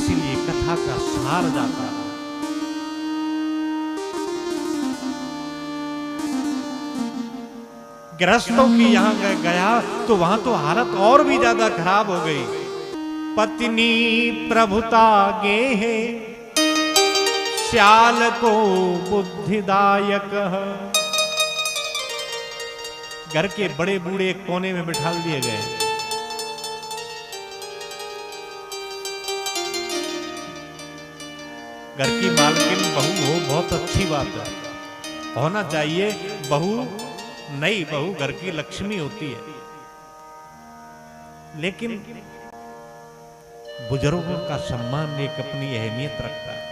इसीलिए कथा का सार जाता है। गृहस्थों की यहां गया तो वहां तो हालत और भी ज्यादा खराब हो गई। पत्नी प्रभुता गे है श्याल को बुद्धिदायक। घर के बड़े बूढ़े एक कोने में बिठा दिए गए। घर की मालकिन बहू हो बहुत अच्छी बात है, होना चाहिए। बहू नई बहू घर की लक्ष्मी होती है, लेकिन बुजुर्गों का सम्मान एक अपनी अहमियत रखता है।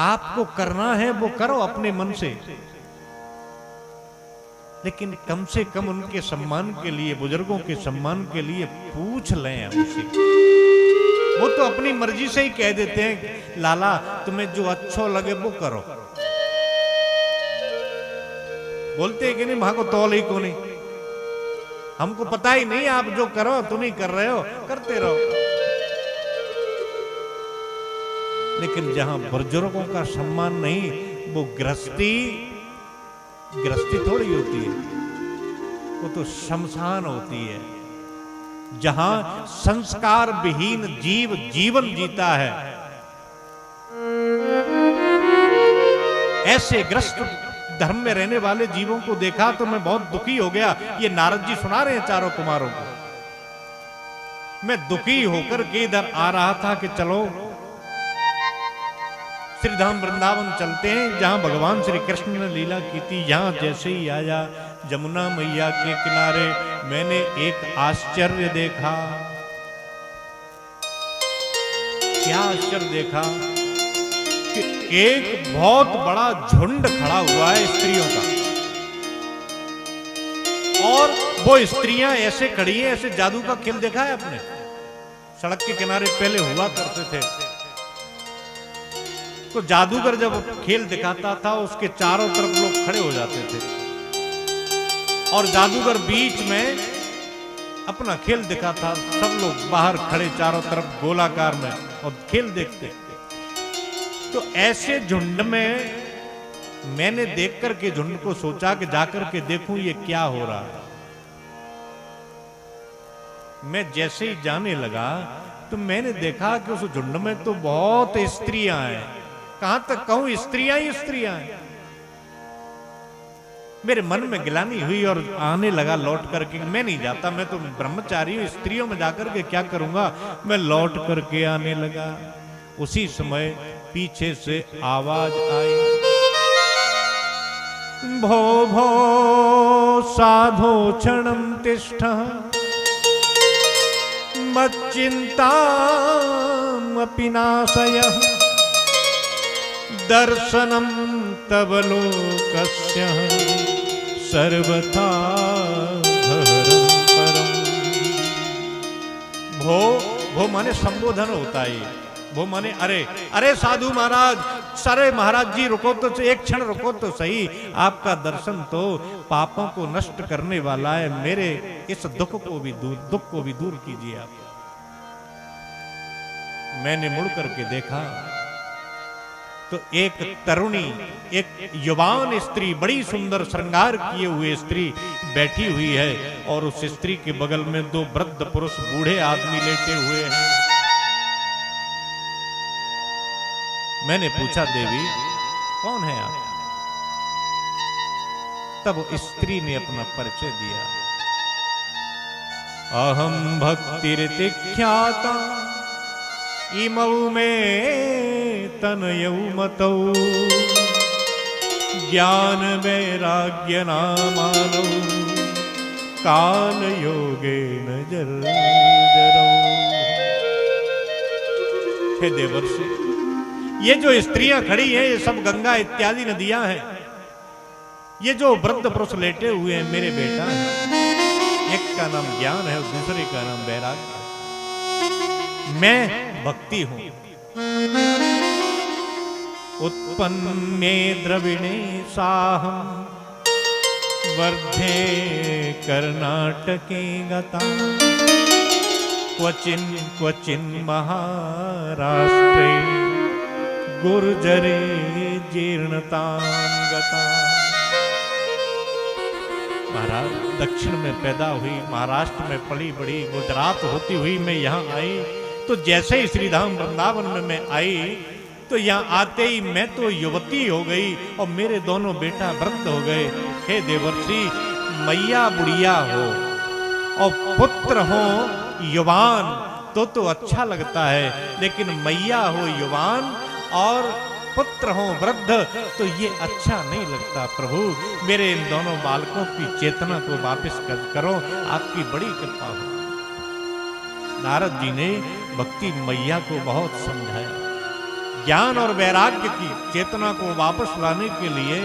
आपको करना है वो करो अपने मन से, लेकिन कम से कम उनके सम्मान के लिए, बुजुर्गों के सम्मान के लिए पूछ लें उनसे। वो तो अपनी मर्जी से ही कह देते हैं लाला तुम्हें जो अच्छा लगे वो करो। बोलते हैं कि नहीं वहां को तौल ही को नहीं, हमको पता ही नहीं, आप जो करो तुम ही कर रहे हो, करते रहो। लेकिन जहां बुजुर्गों का सम्मान नहीं, वो गृहस्थी थोड़ी होती है, वो तो शमशान होती है। जहां संस्कार विहीन जीव जीवन जीता है, ऐसे ग्रस्त धर्म में रहने वाले जीवों को देखा तो मैं बहुत दुखी हो गया। ये नारद जी सुना रहे हैं चारों कुमारों को। मैं दुखी होकर के इधर आ रहा था कि चलो श्रीधाम वृंदावन चलते हैं, जहां भगवान श्री कृष्ण ने लीला की थी। यहां जैसे ही आया जमुना मैया के किनारे, मैंने एक आश्चर्य देखा। क्या आश्चर्य देखा कि एक बहुत बड़ा झुंड खड़ा हुआ है स्त्रियों का, और वो स्त्रियां ऐसे खड़ी हैं, ऐसे जादू का खेल देखा है आपने? सड़क के किनारे पहले हुआ करते थे, तो जादूगर जब खेल दिखाता था उसके चारों तरफ लोग खड़े हो जाते थे, और जादूगर बीच में अपना खेल दिखाता, सब लोग बाहर खड़े चारों तरफ गोलाकार में और खेल देखते। तो ऐसे झुंड में मैंने देख करके झुंड को सोचा कि जाकर के देखूं ये क्या हो रहा है। मैं जैसे ही जाने लगा तो मैंने देखा कि उस झुंड में तो बहुत स्त्रियां हैं। कहां तक कहूं, स्त्रियां ही स्त्रियां हैं। मेरे मन में गिलानी हुई और आने लगा लौट करके। मैं नहीं जाता, मैं तो ब्रह्मचारी हूं, स्त्रियों में जाकर के क्या करूंगा। मैं लौट करके आने लगा। उसी समय पीछे से आवाज आई, भो भो साधो क्षणं तिष्ठ मच्चिन्तामपि नाशयः दर्शनं तव लोकस्य सर्वथा हरं परम्। भो माने संबोधन होता है। वो माने अरे अरे साधु महाराज, सारे महाराज जी रुको तो, एक क्षण रुको तो सही, आपका दर्शन तो पापों को नष्ट करने वाला है। मेरे इस दुख को भी दूर कीजिए आप। मैंने मुड़ करके देखा तो एक तरुणी, एक युवान स्त्री, बड़ी सुंदर श्रृंगार किए हुए स्त्री बैठी हुई है, और उस स्त्री के बगल में दो वृद्ध पुरुष, बूढ़े आदमी लेटे हुए हैं। मैंने पूछा देवी कौन है आप? तब स्त्री ने अपना परिचय दिया। अहम भक्तिर्तिख्याता इमौ में तनयौ मतौ ज्ञान वैराग्य नामानौ काल योगेन जर्जरौ। हे देवर्षि, ये जो स्त्रियां खड़ी हैं ये सब गंगा इत्यादि नदियां हैं। ये जो वृद्ध पुरुष लेटे हुए हैं मेरे बेटा हैं। एक का नाम ज्ञान है और दूसरे का नाम वैराग्य है। मैं भक्ति हूं। उत्पन्ने द्रविणे साहम वर्धे कर्नाटके गता क्वचिन क्वचिन महाराष्ट्रे गुर्जरे जीर्णतांगता। महाराज दक्षिण में पैदा हुई, महाराष्ट्र में पली बड़ी, गुजरात होती हुई मैं यहाँ आई, तो जैसे ही श्रीधाम वृंदावन में मैं आई तो यहाँ आते ही मैं तो युवती हो गई और मेरे दोनों बेटा वृद्ध हो गए। हे देवर्षि, मैया बुढ़िया हो और पुत्र हो युवान तो अच्छा लगता है, लेकिन मैया हो युवान और पुत्र हो वृद्ध तो ये अच्छा नहीं लगता। प्रभु मेरे इन दोनों बालकों की चेतना को वापस करो, आपकी बड़ी कृपा हो। नारद जी ने भक्ति मैया को बहुत समझाया। ज्ञान और वैराग्य की चेतना को वापस लाने के लिए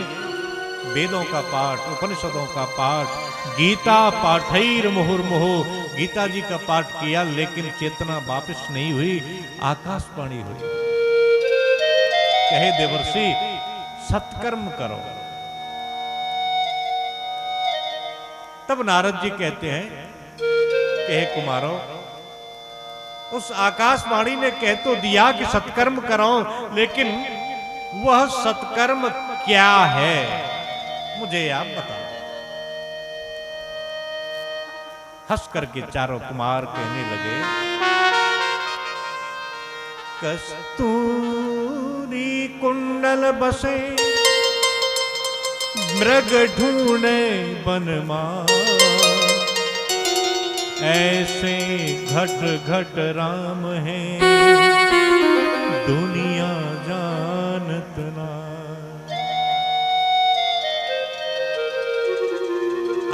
वेदों का पाठ, उपनिषदों का पाठ, गीता पाठैर मुहुर्मुहु, गीता जी का पाठ किया, लेकिन चेतना वापस नहीं हुई, आकाशवाणी हुई। कहे देवर्षि सत्कर्म करो। तब नारद जी कहते हैं कि हे कुमारों, उस आकाशवाणी ने कह तो दिया कि सत्कर्म करो, लेकिन वह सत्कर्म क्या है मुझे आप बताओ। हंस करके चारों कुमार कहने लगे, कस्तूरी कुंडल बसे मृग ढूंढे बनमा, ऐसे घट घट राम है दुनिया जानत ना।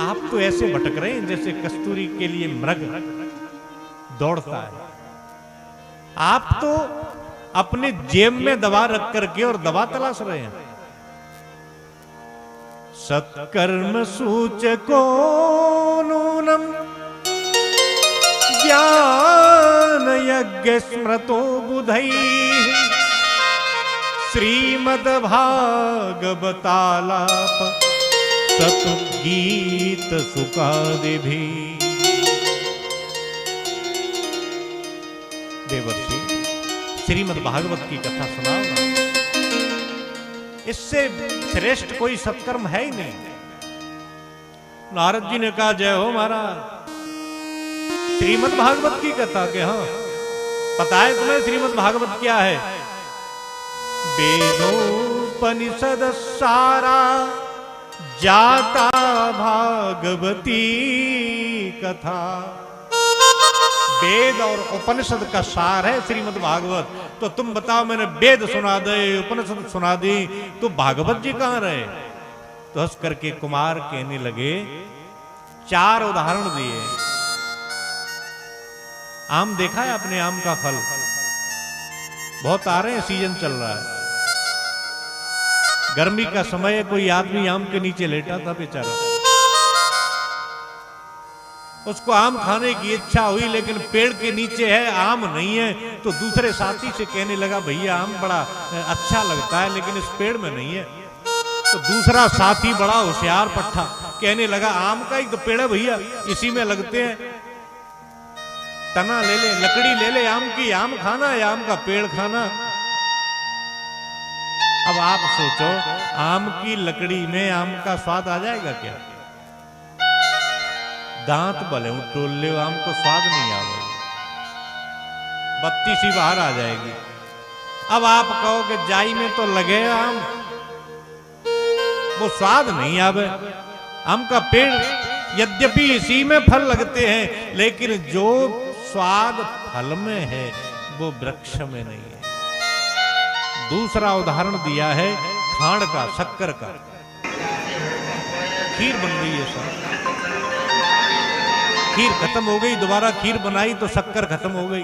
आप तो ऐसे भटक रहे हैं जैसे कस्तूरी के लिए मृग दौड़ता है। आप तो अपने जेब में दवा रख करके और दवा तलाश रहे हैं। सत्कर्म सूचको नूनम ज्ञान यज्ञ स्मृतो बुधै, श्रीमद् भागवतालाप सतगीत सुकादिभी। देवर्षि श्रीमद् भागवत की कथा सुनाओ ना, इससे श्रेष्ठ कोई सत्कर्म है ही नहीं। नारद जी ने कहा, जय हो महाराज, श्रीमद् भागवत की कथा के हाँ पता है तुम्हें श्रीमद् भागवत क्या है? वेदोपनिषद सारा जाता भागवती कथा। वेद और उपनिषद का सार है श्रीमद् भागवत। तो तुम बताओ, मैंने वेद सुना दे, उपनिषद सुना दी, तो भागवत जी कहां रहे? तो हंस करके कुमार कहने लगे, 4 उदाहरण दिए। आम देखा है आपने? आम का फल बहुत आ रहे हैं, सीजन चल रहा है। गर्मी का समय, कोई आदमी आम के नीचे लेटा था बेचारा, उसको आम खाने की इच्छा हुई, लेकिन पेड़ के नीचे है, आम नहीं है। तो दूसरे साथी से कहने लगा, भैया आम बड़ा अच्छा लगता है लेकिन इस पेड़ में नहीं है। तो दूसरा साथी बड़ा होशियार पट्टा कहने लगा, आम का ही तो पेड़ है भैया, इसी में लगते हैं, तना ले ले, लकड़ी ले ले आम की, आम खाना है, आम का पेड़ खाना। अब आप सोचो, आम की लकड़ी में आम का स्वाद आ जाएगा क्या? दांत भले टोल ले, आम को स्वाद नहीं आएगा, बत्ती सी बाहर आ जाएगी। अब आप कहो कि जाई में तो लगे आम, वो स्वाद नहीं आवे। आम का पेड़ यद्यपि इसी में फल लगते हैं, लेकिन जो स्वाद फल में है वो वृक्ष में नहीं है। दूसरा उदाहरण दिया है खांड का, शक्कर का। खीर बन रही है सर, खीर खत्म हो गई, दोबारा खीर बनाई तो शक्कर खत्म हो गई।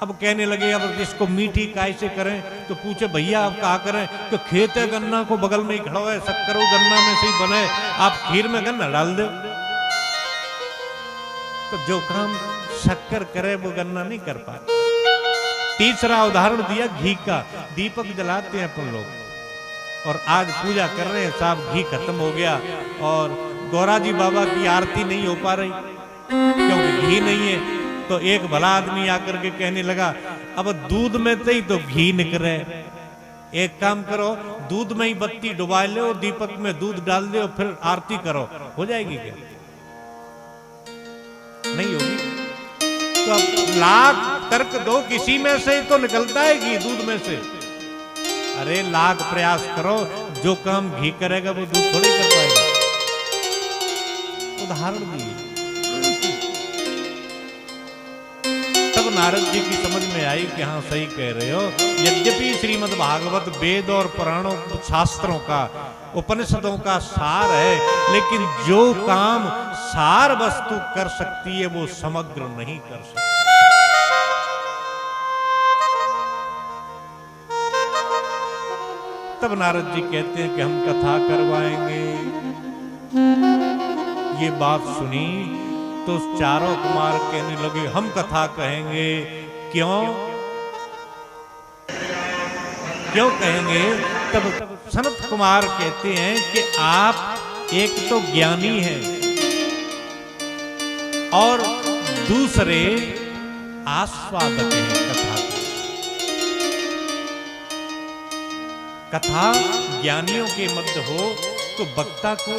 अब कहने लगे, अब इसको मीठी कैसे करें? तो पूछे, भैया आप क्या करें? तो खेत है गन्ना को बगल में ही खड़ा है, शक्कर वो गन्ना में से ही बने, आप खीर में गन्ना डाल दो। तो जो काम शक्कर करे वो गन्ना नहीं कर पाता। तीसरा उदाहरण दिया घी का। दीपक जलाते हैं अपन लोग और आज पूजा कर रहे हैं, साहब घी खत्म हो गया और गौरा जी बाबा की आरती नहीं हो पा रही, क्योंकि घी नहीं है। तो एक भला आदमी आकर के कहने लगा, अब दूध में से ही तो घी निकले, एक काम करो, दूध में ही बत्ती डुबा लो, दीपक में दूध डाल दो, फिर आरती करो, हो जाएगी क्या? नहीं होगी। तो अब लाख तर्क दो, किसी में से तो निकलता है घी, दूध में से। अरे लाख प्रयास करो, जो काम घी करेगा वो दूध थोड़ी कर पाएगा। उदाहरण दिए। तब नारद जी की समझ में आई कि हाँ सही कह रहे हो। यद्यपि श्रीमद् भागवत वेद और पुराणों शास्त्रों का, उपनिषदों का सार है, लेकिन जो काम सार वस्तु कर सकती है वो समग्र नहीं कर सकती। तब नारद जी कहते हैं कि हम कथा करवाएंगे। ये बात सुनी तो चारों कुमार कहने लगे, हम कथा कहेंगे। क्यों क्यों कहेंगे? तब सनत कुमार कहते हैं कि आप एक तो ज्ञानी हैं और दूसरे आस्वादक हैं कथा के। कथा ज्ञानियों के मध्य हो तो वक्ता को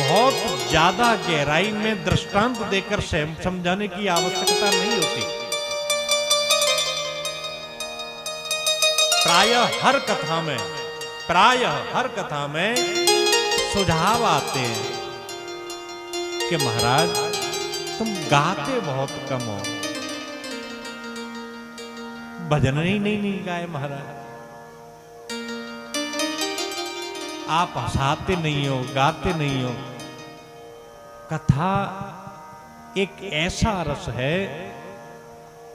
बहुत ज्यादा गहराई में दृष्टांत देकर समझाने की आवश्यकता नहीं होती। प्रायः हर कथा में सुझाव आते हैं कि महाराज तुम गाते बहुत कम हो, भजन ही नहीं गाए महाराज, आप हंसाते नहीं हो, गाते नहीं हो। कथा एक ऐसा रस है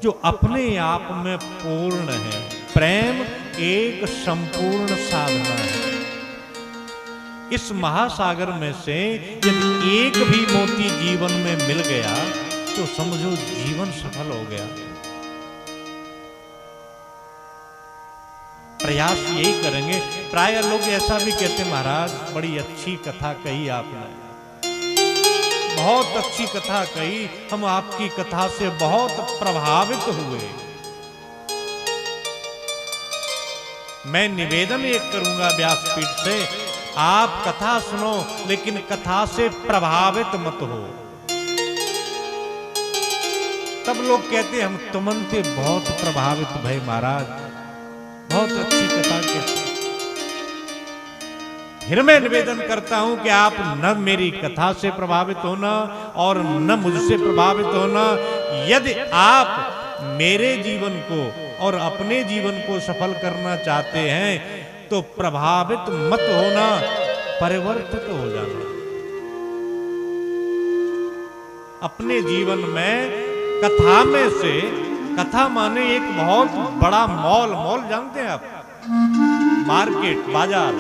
जो अपने आप में पूर्ण है। प्रेम एक संपूर्ण साधना है। इस महासागर में से यदि एक भी मोती जीवन में मिल गया तो समझो जीवन सफल हो गया। प्रयास यही करेंगे। प्राय लोग ऐसा भी कहते, महाराज बड़ी अच्छी कथा कही आपने, बहुत अच्छी कथा कही, हम आपकी कथा से बहुत प्रभावित हुए। मैं निवेदन एक करूंगा व्यासपीठ से, आप कथा सुनो लेकिन कथा से प्रभावित मत हो। तब लोग कहते हम तुमंते बहुत प्रभावित भय महाराज, बहुत अच्छी कथा कहते। फिर मैं निवेदन करता हूं कि आप न मेरी कथा से प्रभावित होना और न मुझसे प्रभावित होना। यदि आप मेरे जीवन को और अपने जीवन को सफल करना चाहते हैं तो प्रभावित मत होना, परिवर्तित हो जाना। अपने जीवन में कथा में से, कथा माने एक बहुत बड़ा मॉल जानते हैं आप, मार्केट, बाजार,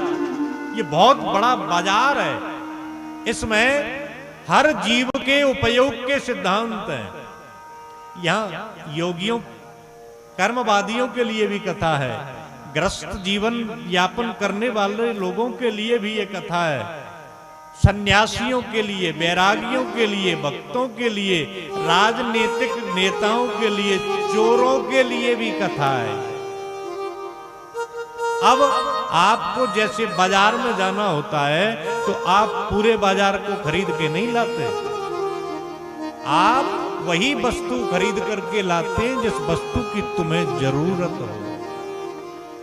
ये बहुत बड़ा बाजार है। इसमें हर जीव के उपयोग के सिद्धांत हैं। यहाँ योगियों, कर्मवादियों के लिए भी कथा है, ग्रस्त जीवन यापन करने वाले लोगों के लिए भी ये कथा है, सन्यासियों के लिए, वैरागियों के लिए, भक्तों के लिए, राजनीतिक नेताओं के लिए, चोरों के लिए भी कथा है। अब आपको जैसे बाजार में जाना होता है तो आप पूरे बाजार को खरीद के नहीं लाते, आप वही वस्तु खरीद करके लाते हैं जिस वस्तु की तुम्हें जरूरत हो।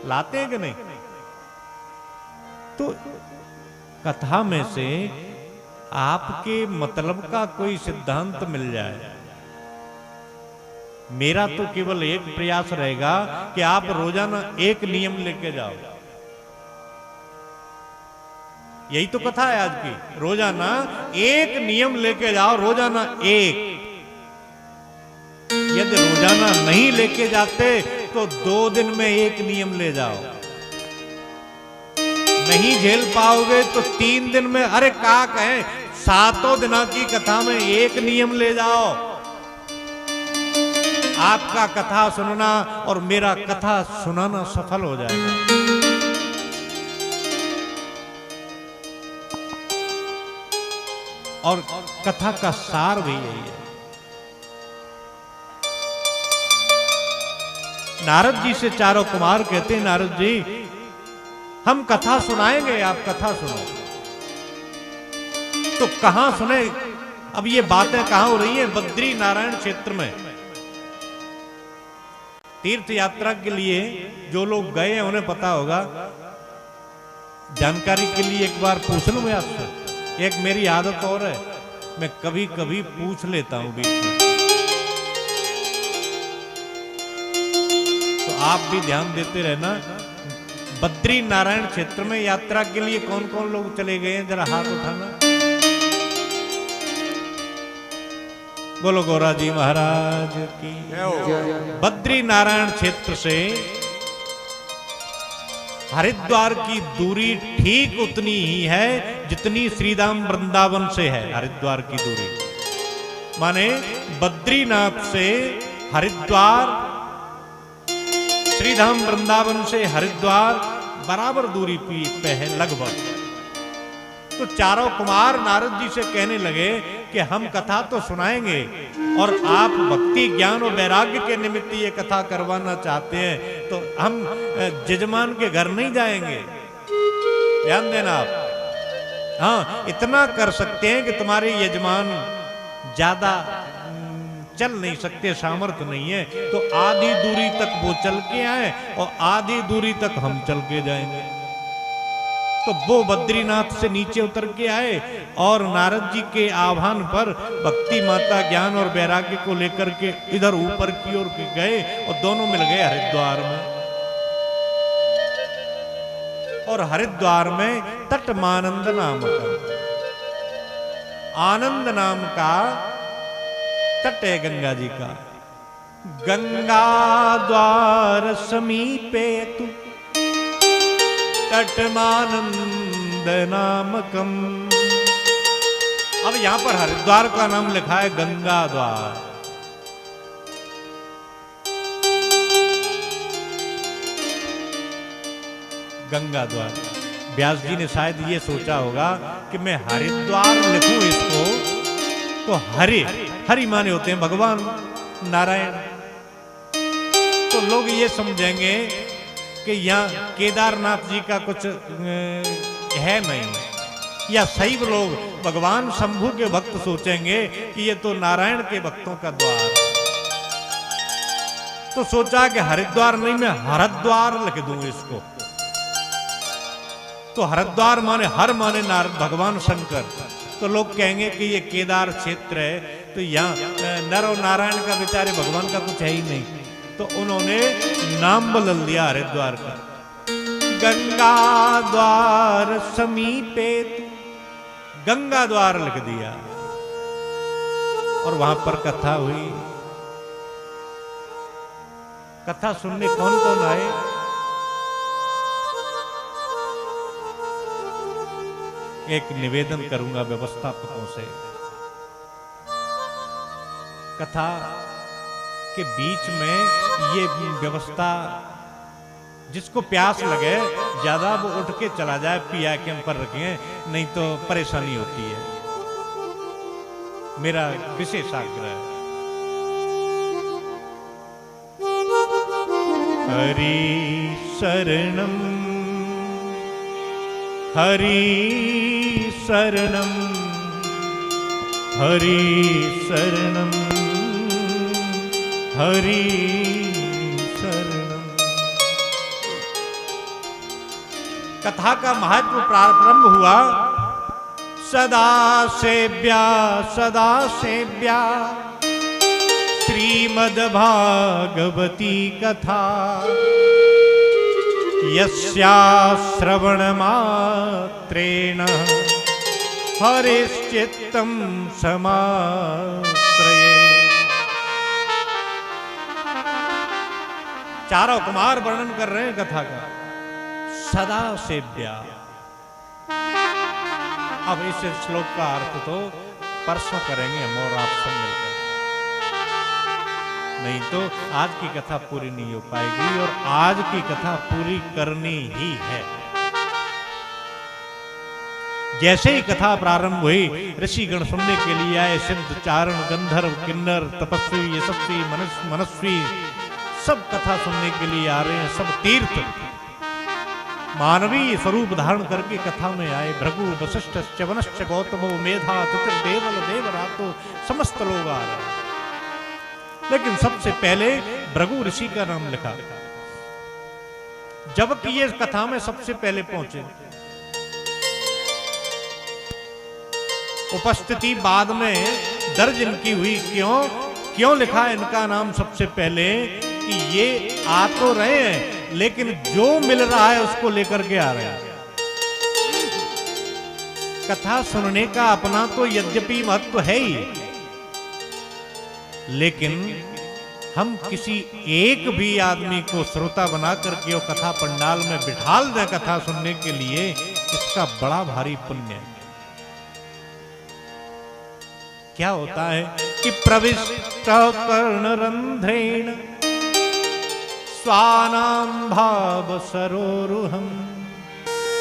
लाते हैं कि नहीं? तो कथा में से आपके मतलब का कोई सिद्धांत मिल जाए। मेरा तो केवल एक प्रयास रहेगा कि आप रोजाना एक नियम लेके जाओ। यही तो कथा है आज की, रोजाना एक नियम लेके जाओ, रोजाना एक। यदि रोजाना नहीं लेके जाते तो 2 दिन में एक नियम ले जाओ। नहीं झेल पाओगे तो 3 दिन में, अरे का कहें, 7 दिनों की कथा में एक नियम ले जाओ। आपका कथा सुनना और मेरा कथा सुनाना सफल हो जाएगा। और कथा का सार भी यही है। नारद जी से चारों कुमार कहते हैं, नारद जी हम कथा सुनाएंगे, आप कथा सुनो। तो कहां सुने? अब ये बातें कहां हो रही हैं? बद्री नारायण क्षेत्र में। तीर्थ यात्रा के लिए जो लोग गए हैं उन्हें पता होगा। जानकारी के लिए एक बार पूछ लूं मैं आपसे। एक मेरी आदत और है, मैं कभी कभी पूछ लेता हूं बीच में, तो आप भी ध्यान देते रहना। बद्री नारायण क्षेत्र में यात्रा के लिए कौन कौन लोग चले गए हैं, जरा हाथ उठाना। बोलो गौरा जी महाराज की। बद्री नारायण क्षेत्र से हरिद्वार की दूरी ठीक उतनी ही है जितनी श्रीधाम वृंदावन से है हरिद्वार की दूरी। माने बद्रीनाथ से हरिद्वार, श्रीधाम वृंदावन से हरिद्वार बराबर दूरी पे है लगभग। तो चारों कुमार नारद जी से कहने लगे कि हम कथा तो सुनाएंगे और आप भक्ति ज्ञान और वैराग्य के निमित्त ये कथा करवाना चाहते हैं तो हम जजमान के घर नहीं जाएंगे। ध्यान देना आप। हाँ, इतना कर सकते हैं कि तुम्हारे यजमान ज्यादा चल नहीं सकते, सामर्थ्य नहीं है, तो आधी दूरी तक वो चल के आए और आधी दूरी तक हम चल के जाएंगे। तो वो बद्रीनाथ से नीचे उतर के आए और नारद जी के आह्वान पर भक्ति माता ज्ञान और वैराग्य को लेकर के इधर ऊपर की ओर गए और दोनों मिल गए हरिद्वार में। और हरिद्वार में तटमानंद नाम का, आनंद नाम का तट है गंगा जी का। गंगा द्वार समीपे तु तटमानंद नामकम। अब यहां पर हरिद्वार का नाम लिखा है गंगा द्वार। गंगा द्वार। व्यास जी ने शायद ये सोचा होगा कि मैं हरिद्वार लिखूं इसको, तो हरि माने होते हैं भगवान नारायण, तो लोग ये समझेंगे कि यहाँ केदारनाथ जी का कुछ है नहीं, या शैव लोग भगवान शंभु के भक्त सोचेंगे कि ये तो नारायण के भक्तों का द्वार। तो सोचा कि हरिद्वार नहीं, मैं हरद्वार लिख दूं इसको। तो हरद्वार माने हर माने नारद भगवान शंकर, तो लोग कहेंगे कि ये केदार क्षेत्र है, तो यहाँ नर और नारायण का बेचारे भगवान का कुछ है ही नहीं, तो उन्होंने नाम बदल दिया हरिद्वार का। गंगा द्वार समीपे गंगा द्वार लिख दिया और वहां पर कथा हुई। कथा सुनने कौन कौन आए? एक निवेदन करूंगा व्यवस्थापकों से, कथा के बीच में ये व्यवस्था, जिसको प्यास लगे ज्यादा वो उठ के चला जाए, पिया के हम पर रखें, नहीं तो परेशानी होती है। मेरा विशेष आग्रह है। हरि शरणम हरि शरणम हरि शरणम हरि शरणम। कथा का महत्व प्रारंभ हुआ। सदा सेव्या श्रीमद् भागवती कथा, यस्या श्रवण मात्रेण हरिश्चित्तं समाश्रये। चारों कुमार वर्णन कर रहे हैं कथा का। सदा सेव्या। अब इस श्लोक का अर्थ तो परसों करेंगे हम और आप सब मिलकर, नहीं तो आज की कथा पूरी नहीं हो पाएगी, और आज की कथा पूरी करनी ही है। जैसे ही कथा प्रारंभ हुई, ऋषिगण सुनने के लिए आए। सिद्ध, चारण, गंधर्व, किन्नर, तपस्वी, यशस्वी, मनस्वी सब कथा सुनने के लिए आ रहे हैं, सब तीर्थ मानवीय स्वरूप धारण करके कथा में आए। भृगु वशिष्ठ च्यवनश्च गौतमो मेधा तितिर देवल देवरातो समस्त लोग आ रहे हैं। लेकिन सबसे पहले भृगु ऋषि का नाम लिखा, जबकि ये कथा में सबसे पहले पहुंचे। उपस्थिति बाद में दर्ज इनकी हुई, क्यों लिखा इनका नाम सबसे पहले, कि ये आ तो रहे हैं लेकिन जो मिल रहा है उसको लेकर के आ रहे हैं। कथा सुनने का अपना तो यद्यपि महत्व है ही, लेकिन हम किसी एक भी आदमी को श्रोता बना करके वो कथा पंडाल में बिठाल दें कथा सुनने के लिए, इसका बड़ा भारी पुण्य है। क्या होता है कि प्रविष्ट कर्णरंध्रेण स्वानाम भाव सरोरुहम,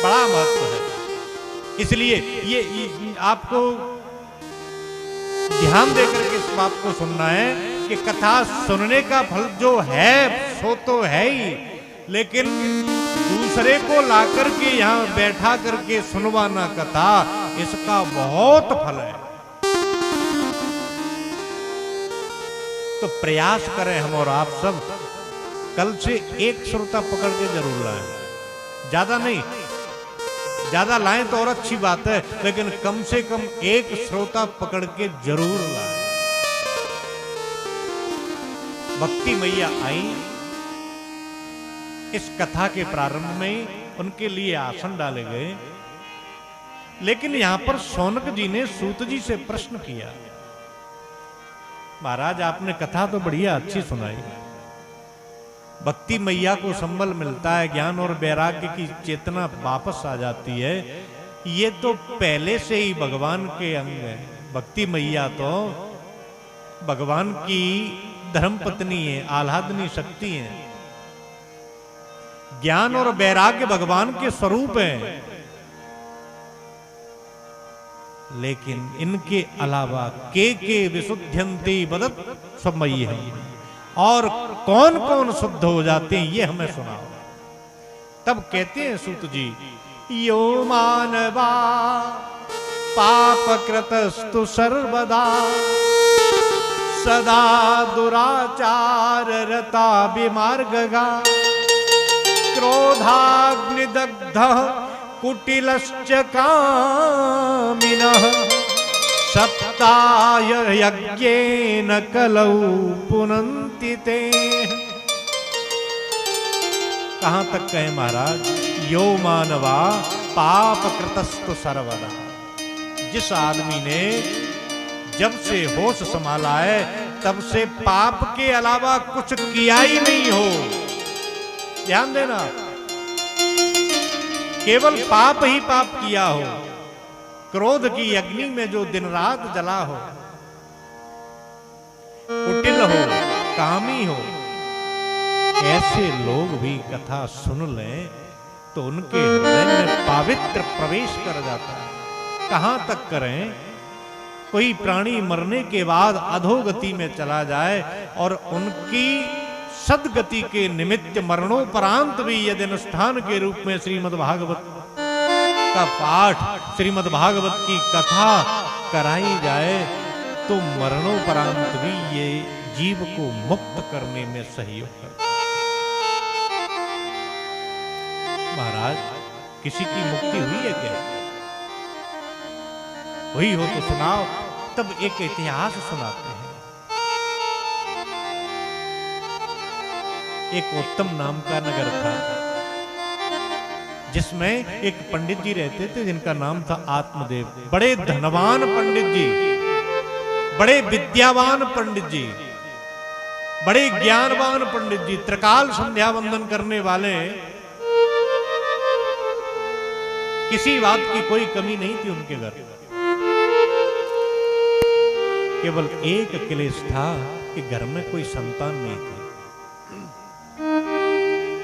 बड़ा महत्व है। इसलिए ये आपको ध्यान देकर के इस बात को सुनना है कि कथा सुनने का फल जो है सो तो है ही, लेकिन दूसरे को लाकर के यहाँ बैठा करके सुनवाना कथा, इसका बहुत फल है। तो प्रयास करें हम और आप सब, कल से एक श्रोता पकड़ के जरूर लाएं। ज्यादा नहीं, ज्यादा लाएं तो और अच्छी बात है, लेकिन कम से कम एक श्रोता पकड़ के जरूर लाएं। भक्ति मैया आई, इस कथा के प्रारंभ में उनके लिए आसन डाले गए, लेकिन यहां पर शौनक जी ने सूत जी से प्रश्न किया, महाराज आपने कथा तो बढ़िया अच्छी सुनाई, भक्ति मैया को संबल मिलता है, ज्ञान और वैराग्य की चेतना वापस आ जाती है, ये तो पहले से ही भगवान के अंग है। भक्ति मैया तो भगवान की धर्मपत्नी है, आह्लादनी शक्ति है। ज्ञान और वैराग्य भगवान के स्वरूप है, लेकिन इनके अलावा के विशुद्ध्यन्ति वदत स्वमय्यहम्, और कौन कौन शुद्ध हो जाते हैं ये हमें सुनाओ। तब कहते हैं सूत जी, यो मानवा पापकृतस्तु सर्वदा सदा दुराचार रता विमार्गगा क्रोधाग्निदग्ध कुटिलश्च कामिनः सप्ताय यज्ञेन कलौ पुनन्ति ते। कहां तक कहे महाराज, यो मानवा पाप कृतस्तु सर्वदा, जिस आदमी ने जब से होश संभाला है तब से पाप के अलावा कुछ किया ही नहीं हो, ध्यान देना, केवल पाप ही पाप किया हो, क्रोध की अग्नि में जो दिन रात जला हो, कुटिल हो, कामी हो, ऐसे लोग भी कथा सुन लें तो उनके हृदय में पवित्र प्रवेश कर जाता है। कहां तक करें, कोई प्राणी मरने के बाद अधोगति में चला जाए और उनकी सदगति के निमित्त मरणोपरांत भी यदि अनुष्ठान के रूप में श्रीमद् भागवत का पाठ, श्रीमद् भागवत की कथा कराई जाए तो मरणोपरांत भी ये जीव को मुक्त करने में सहयोग करता है। महाराज किसी की मुक्ति हुई है क्या? हुई हो तो सुनाओ। तब एक इतिहास सुनाते हैं। एक उत्तम नाम का नगर था जिसमें एक पंडित जी रहते थे जिनका नाम था आत्मदेव। बड़े धनवान पंडित जी, बड़े विद्यावान पंडित जी, बड़े ज्ञानवान पंडित जी, त्रिकाल संध्या वंदन करने वाले, किसी बात की कोई कमी नहीं थी उनके घर। केवल एक क्लेश था कि घर में कोई संतान नहीं थी।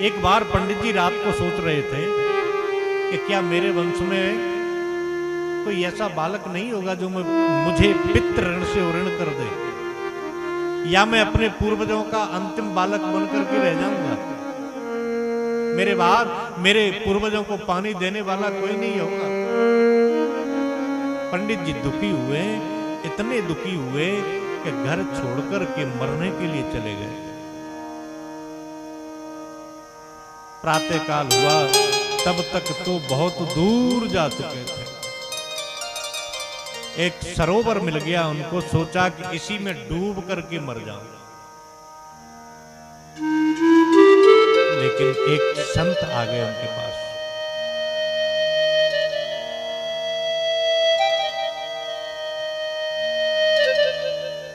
एक बार पंडित जी रात को सोच रहे थे कि क्या मेरे वंश में कोई ऐसा बालक नहीं होगा जो मुझे पितृ ऋण से ऋण कर दे। या मैं अपने पूर्वजों का अंतिम बालक बनकर के रह जाऊंगा? मेरे बाद मेरे पूर्वजों को पानी देने वाला कोई नहीं होगा। पंडित जी दुखी हुए, इतने दुखी हुए कि घर छोड़कर के मरने के लिए चले गए। प्रातःकाल हुआ, तब तक तो बहुत दूर जा चुके थे। एक सरोवर मिल गया उनको, सोचा कि इसी में डूब करके मर जाऊं। लेकिन एक संत आ गए उनके पास।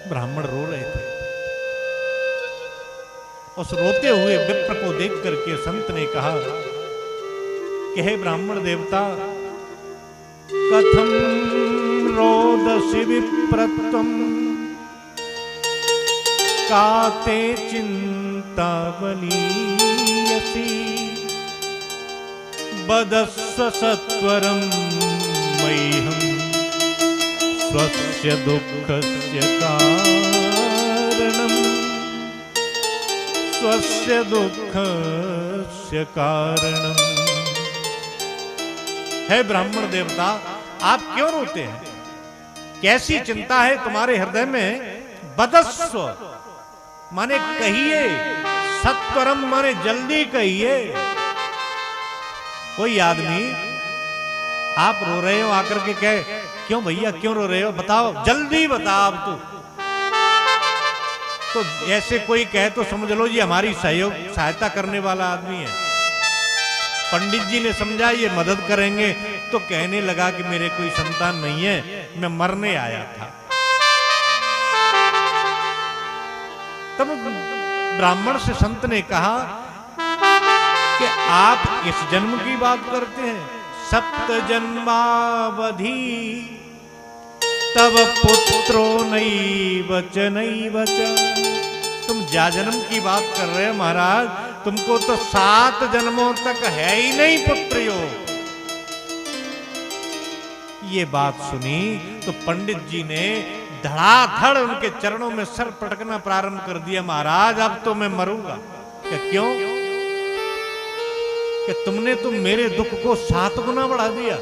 ब्राह्मण रो रहे थे। उस रोते हुए विप्र को देख करके संत ने कहा कि हे ब्राह्मण देवता, कथम रोदसी विप्रत्वं काते चिंता बलीयसी बदस्व सत्वरं मह्यं स्वस्य दुःखस्य कारणं स्वस्य दुःखस्य कारणं। हे ब्राह्मण देवता, आप क्यों रोते हैं? कैसी चिंता है तुम्हारे हृदय में? बदस्व माने कहिए, सत्वरम माने जल्दी कहिए। कोई आदमी आप रो रहे हो आकर के कहे, क्यों भैया क्यों रो रहे हो, बताओ जल्दी बताओ अब तो ऐसे कोई कहे तो समझ लो ये हमारी सहायता करने वाला आदमी है। पंडित जी ने समझा ये मदद करेंगे, तो कहने लगा कि मेरे कोई संतान नहीं है, मैं मरने आया था। तब ब्राह्मण से संत ने कहा कि आप इस जन्म की बात करते हैं, सप्त जन्मावधि तब पुत्रो नैव च नैव च। तुम जा जन्म की बात कर रहे हो महाराज, तुमको तो 7 जन्मों तक है ही नहीं पुत्र योग। ये बात सुनी तो पंडित जी ने धड़ाधड़ उनके चरणों में सर पटकना प्रारंभ कर दिया। महाराज अब तो मैं मरूंगा। क्यों? कि तुमने तो मेरे दुख को 7 गुना बढ़ा दिया।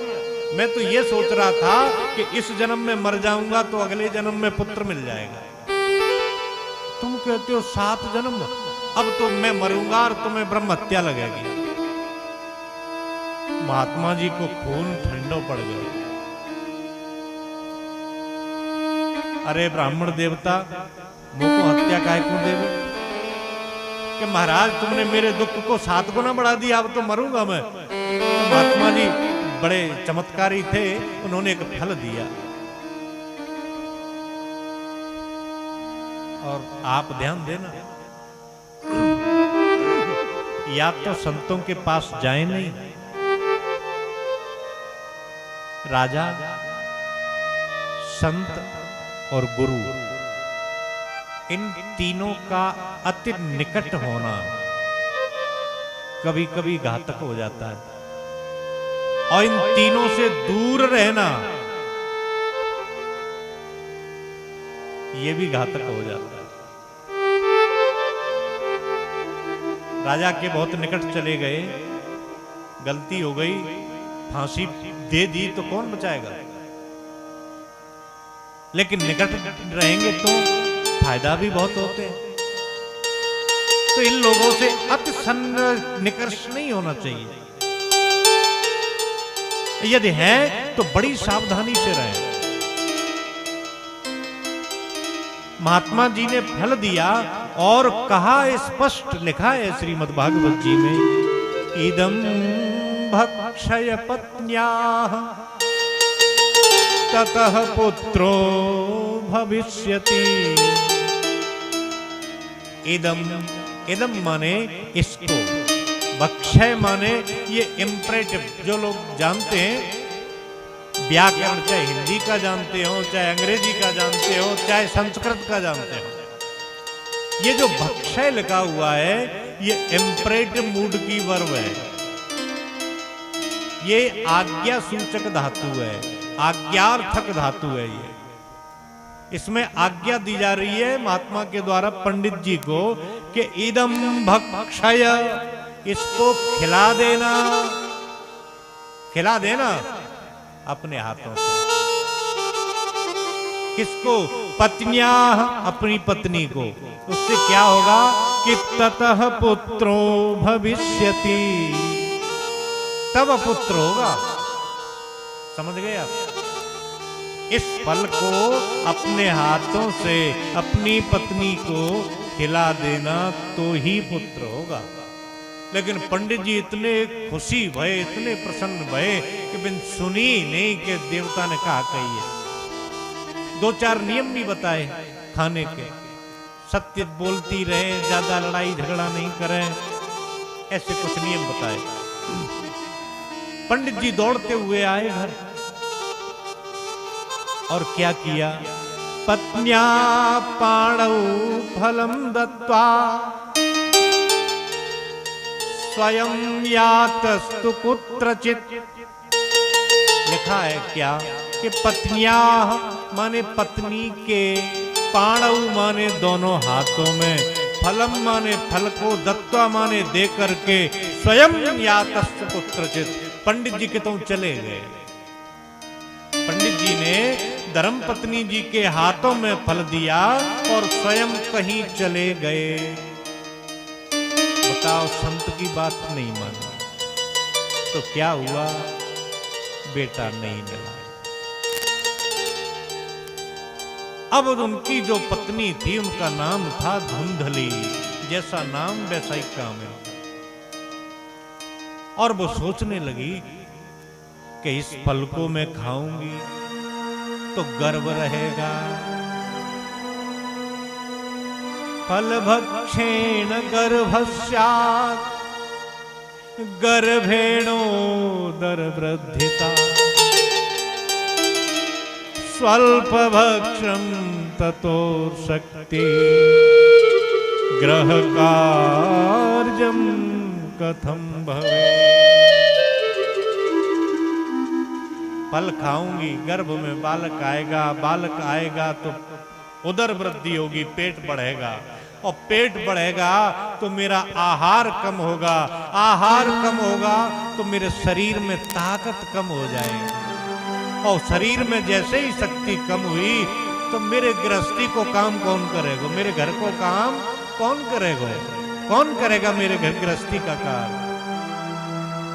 मैं तो ये सोच रहा था कि इस जन्म में मर जाऊंगा तो अगले जन्म में पुत्र मिल जाएगा। तुम कहते हो 7 जन्म, अब तो मैं मरूंगा और तुम्हें ब्रह्म हत्या लगेगी। महात्मा जी को खून ठंडो पड़ गया। अरे ब्राह्मण देवता, मुझको हत्या काहे क्यों देवे? कि महाराज तुमने मेरे दुख को 7 गुना बढ़ा दिया, अब तो मरूंगा मैं। तो महात्मा जी बड़े चमत्कारी थे, उन्होंने एक फल दिया। और आप ध्यान देना, या तो संतों के पास जाए नहीं, राजा, संत और गुरु, इन तीनों का अति निकट होना कभी कभी घातक हो जाता है, और इन तीनों से दूर रहना यह भी घातक हो जाता है। राजा के बहुत निकट चले गए, गलती हो गई, फांसी दे दी तो कौन बचाएगा? लेकिन निकट रहेंगे तो फायदा भी बहुत होते हैं। तो इन लोगों से अति निकर्ष नहीं होना चाहिए। यदि है तो बड़ी सावधानी से रहें। महात्मा जी ने फल दिया और कहा, स्पष्ट लिखा है श्रीमद् भागवत जी में, इदं भक्षय पत्न्याः ततः पुत्रो भविष्यति। इदम, इदम माने इसको, भक्षय माने ये इम्परेटिव। जो लोग जानते हैं व्याकरण, चाहे हिंदी का जानते हो, चाहे अंग्रेजी का जानते हो, चाहे संस्कृत का जानते हो, ये जो भक्षय लिखा हुआ है ये इम्परेटिव मूड की वर्ब है। ये आज्ञा सूचक धातु है, आज्ञार्थक धातु है। ये इसमें आज्ञा दी जा रही है महात्मा के द्वारा पंडित जी को कि इदम भक्षय, इसको खिला देना, खिला देना अपने हाथों से। किसको? पत्निया, अपनी पत्नी को। उससे क्या होगा कि ततः पुत्रो भविष्यति, तब पुत्र होगा। समझ गए आप? इस फल को अपने हाथों से अपनी पत्नी को खिला देना तो ही पुत्र होगा। लेकिन पंडित जी इतने खुशी भये, इतने प्रसन्न भये कि बिन सुनी नहीं कि देवता ने कहा कहिए। 2-4 नियम भी बताए खाने के, सत्य बोलती रहे, ज्यादा लड़ाई झगड़ा नहीं करें, ऐसे कुछ नियम बताए। पंडित जी दौड़ते हुए आए घर और क्या किया? पत्न्या पाणौ फलम दत्वा स्वयं यातस्तु कुत्रचित्। लिखा है क्या कि पत्निया माने पत्नी के, पाणौ माने दोनों हाथों में, फलम माने फल को, दत्वा माने दे करके, स्वयं यातस्तु कुत्रचित्, पंडित जी के तो चले गए। पंडित जी ने धर्म पत्नी जी के हाथों में फल दिया और स्वयं कहीं चले गए। बताओ, संत की बात नहीं माना तो क्या हुआ? बेटा नहीं मिला। अब उनकी जो पत्नी थी उनका नाम था धुंधली, जैसा नाम वैसा ही काम है। और वो सोचने लगी कि इस फल को मैं खाऊंगी तो गर्व रहेगा। फल भक्षेण गर्भस्यात् गर्भेणोदर वृद्धिता, स्वल्प भक्षम ततो शक्ति ग्रह कार्यम कथम भवे। फल खाऊंगी, गर्भ में बालक आएगा, बालक आएगा तो उदर वृद्धि होगी, पेट बढ़ेगा, और पेट बढ़ेगा तो मेरा आहार कम होगा, आहार कम होगा तो मेरे शरीर में ताकत कम हो जाएगी, और शरीर में जैसे ही शक्ति कम हुई तो मेरे गृहस्थी को काम कौन करेगा? मेरे घर को काम कौन करेगा? कौन करेगा मेरे घर गृहस्थी का कार्य?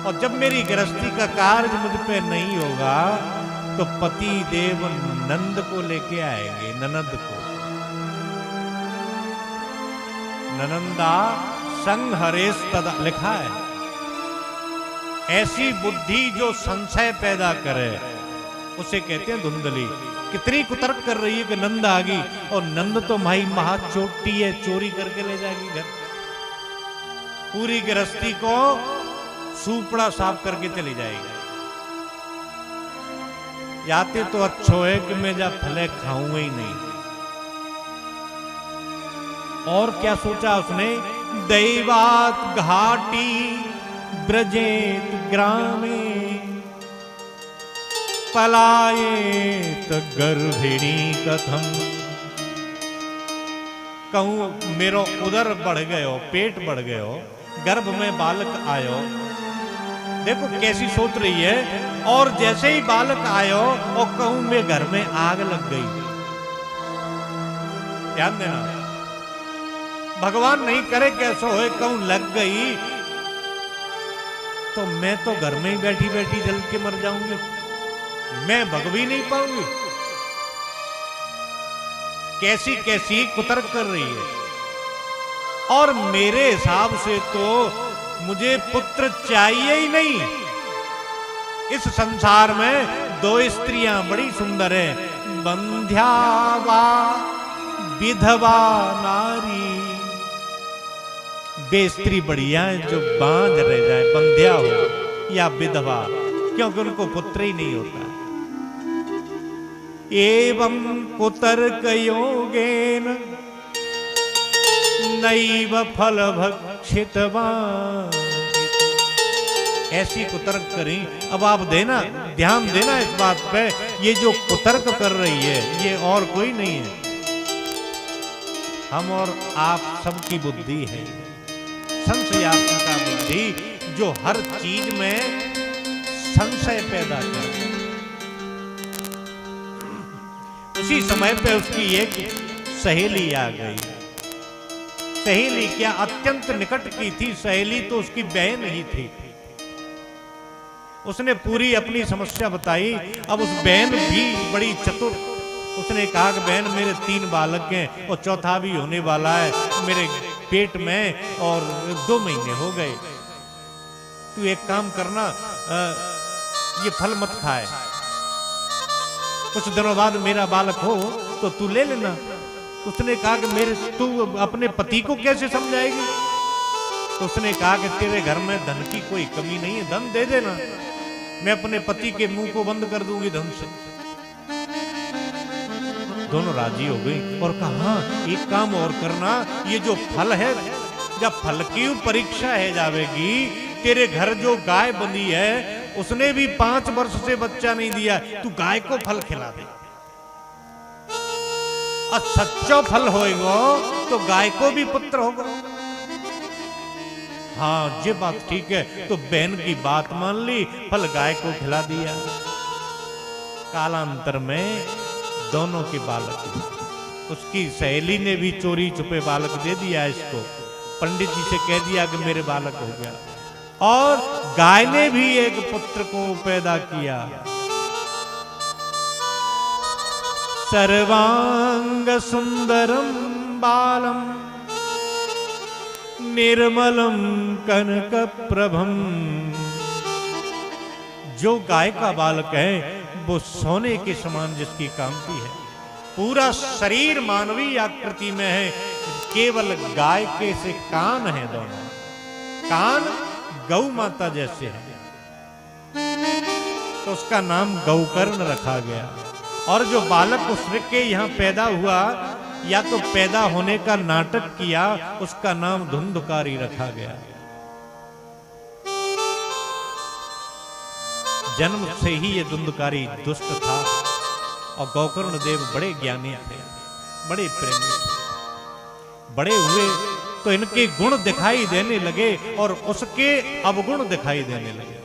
और जब मेरी गृहस्थी का कार्य मुझ पे नहीं होगा तो पति देव नंद को लेके आएंगे, ननद को। ननंदा संहरेस तदा, लिखा है। ऐसी बुद्धि जो संशय पैदा करे उसे कहते हैं धुंधली। कितनी कुतर्क कर रही है कि नंद आ गई, और नंद तो भाई महाचोटी है, चोरी करके ले जाएगी घर। पूरी गृहस्थी को सूपड़ा साफ करके चली जाएगी। याते तो अच्छो है कि मैं जा फले खाऊंगा ही नहीं। और क्या सोचा उसने? दैवात घाटी ब्रजेत ग्रामे पलायेत गर्भिणी कथम। कहूं मेरो उदर बढ़ गयो, पेट बढ़ गयो, गर्भ में बालक आयो। देखो कैसी सोच रही है। और जैसे ही बालक आयो और कहूं मैं घर में आग लग गई। ध्यान देना, भगवान नहीं करे कैसो है, कहूं लग गई तो मैं तो घर में ही बैठी बैठी जल के मर जाऊंगी, मैं भग भी नहीं पाऊंगी। कैसी कैसी कुतर्क कर रही है। और मेरे हिसाब से तो मुझे पुत्र चाहिए ही नहीं। इस संसार में 2 स्त्रियां बड़ी सुंदर है, बंध्या वा विधवा नारी। वे स्त्री बढ़िया है जो बांझ रह जाए, बंध्या हो या विधवा, क्योंकि उनको पुत्र ही नहीं होता। एवं कुतर्क योगेन नैव फल भक्षितवान्। ऐसी कुतर्क करी। अब आप देना ध्यान देना इस बात पे, ये जो कुतर्क कर रही है ये और कोई नहीं है, हम और आप सबकी बुद्धि है, संशयात्मिका बुद्धि, जो हर चीज में संशय पैदा कर। उसी समय पे उसकी एक सहेली आ गई। सहेली क्या, अत्यंत निकट की थी सहेली, तो उसकी बहन ही थी। उसने पूरी अपनी समस्या बताई। अब उस बहन भी बड़ी चतुर, उसने कहा कि बहन मेरे 3 बालक हैं और चौथा भी होने वाला है मेरे पेट में, और 2 महीने हो गए। तू एक काम करना, ये फल मत खाए, कुछ दिनों बाद मेरा बालक हो तो तू ले लेना। उसने कहा कि तू अपने पति को कैसे समझाएगी? तो उसने कहा कि तेरे घर में धन की कोई कमी नहीं है, धन दे देना, मैं अपने पति के मुंह को बंद कर दूंगी धन से। दोनों राजी हो गई और कहा हाँ एक काम और करना, ये जो फल है, जब फल की परीक्षा है जावेगी, तेरे घर जो गाय बंधी है उसने भी 5 वर्ष से बच्चा नहीं दिया, तू गाय को फल खिला दे, और सच्चा फल होएगा तो गाय को भी पुत्र होगा। हाँ ये बात ठीक है। तो बहन की बात मान ली, फल गाय को खिला दिया। कालांतर में दोनों के बालक, उसकी सहेली ने भी चोरी छुपे बालक दे दिया इसको, पंडित जी से कह दिया कि मेरे बालक हो गया, और गाय ने भी एक पुत्र को पैदा किया। सर्वांग सुंदरम बालम निर्मलम कनक प्रभम। जो गाय का बालक है वो सोने के समान जिसकी कांति है, पूरा शरीर मानवीय आकृति में है, केवल गाय के से कान है, दोनों कान गौ माता जैसे है, तो उसका नाम गौकर्ण रखा गया। और जो बालक उसके यहाँ पैदा हुआ, या तो पैदा होने का नाटक किया, उसका नाम धुंधकारी रखा गया। जन्म से ही ये धुंधकारी दुष्ट था, और गौकर्ण देव बड़े ज्ञानी थे, बड़े प्रेमी थे। बड़े हुए तो इनके गुण दिखाई देने लगे और उसके अवगुण दिखाई देने लगे।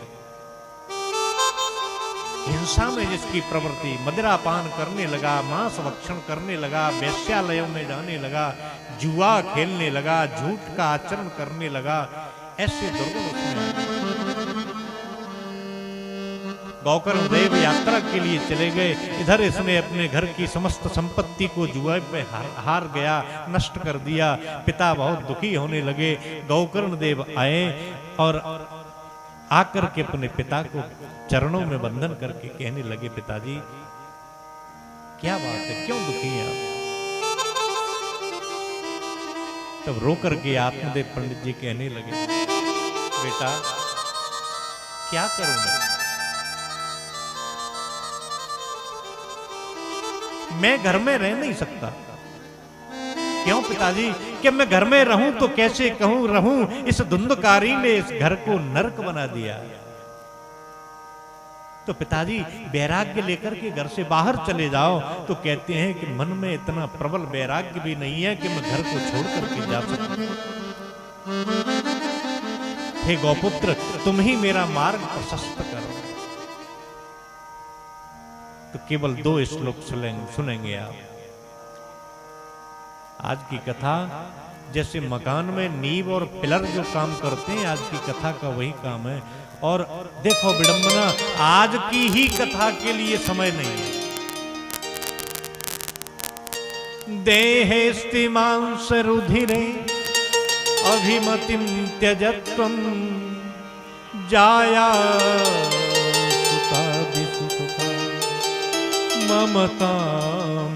हिंसा में जिसकी प्रवृत्ति, मदिरा पान करने लगा, मांस भक्षण करने लगा, वेश्यालयों में जाने लगा, जुआ खेलने लगा, झूठ का आचरण करने लगा, ऐसे दुर्गुण उसमें। गौकर्ण देव यात्रा के लिए चले गए, इधर इसने अपने घर की समस्त संपत्ति को जुए पे हार गया, नष्ट कर दिया। पिता बहुत दुखी होने लगे। गौकर्ण देव आए और आकर के अपने पिता को चरणों में वंदन करके कहने लगे, पिताजी क्या बात है, क्यों दुखी हैं आप? तब रो करके आत्मदेव पंडित जी कहने लगे, बेटा क्या करूं मैं घर में रह नहीं सकता। क्यों पिताजी? कि मैं घर में रहूं तो कैसे कहूं रहूं, इस धुंधकारी ने इस घर को नरक बना दिया। तो पिताजी वैराग्य लेकर के घर से बाहर चले जाओ। तो कहते हैं कि मन में इतना प्रबल वैराग्य भी नहीं है कि मैं घर को छोड़ करके जा सकूं। हे गौपुत्र, तुम ही मेरा मार्ग प्रशस्त करो। तो केवल 2 श्लोक सुनेंगे आप। आज की कथा जैसे मकान में नींव और पिलर जो काम करते हैं, आज की कथा का वही काम है। और देखो विडंबना, आज की ही कथा के लिए समय नहीं है। देहेस्तिमांस रुधिरे अभिमतिम त्यजत्वं जाया सुखादिसुखा ममतां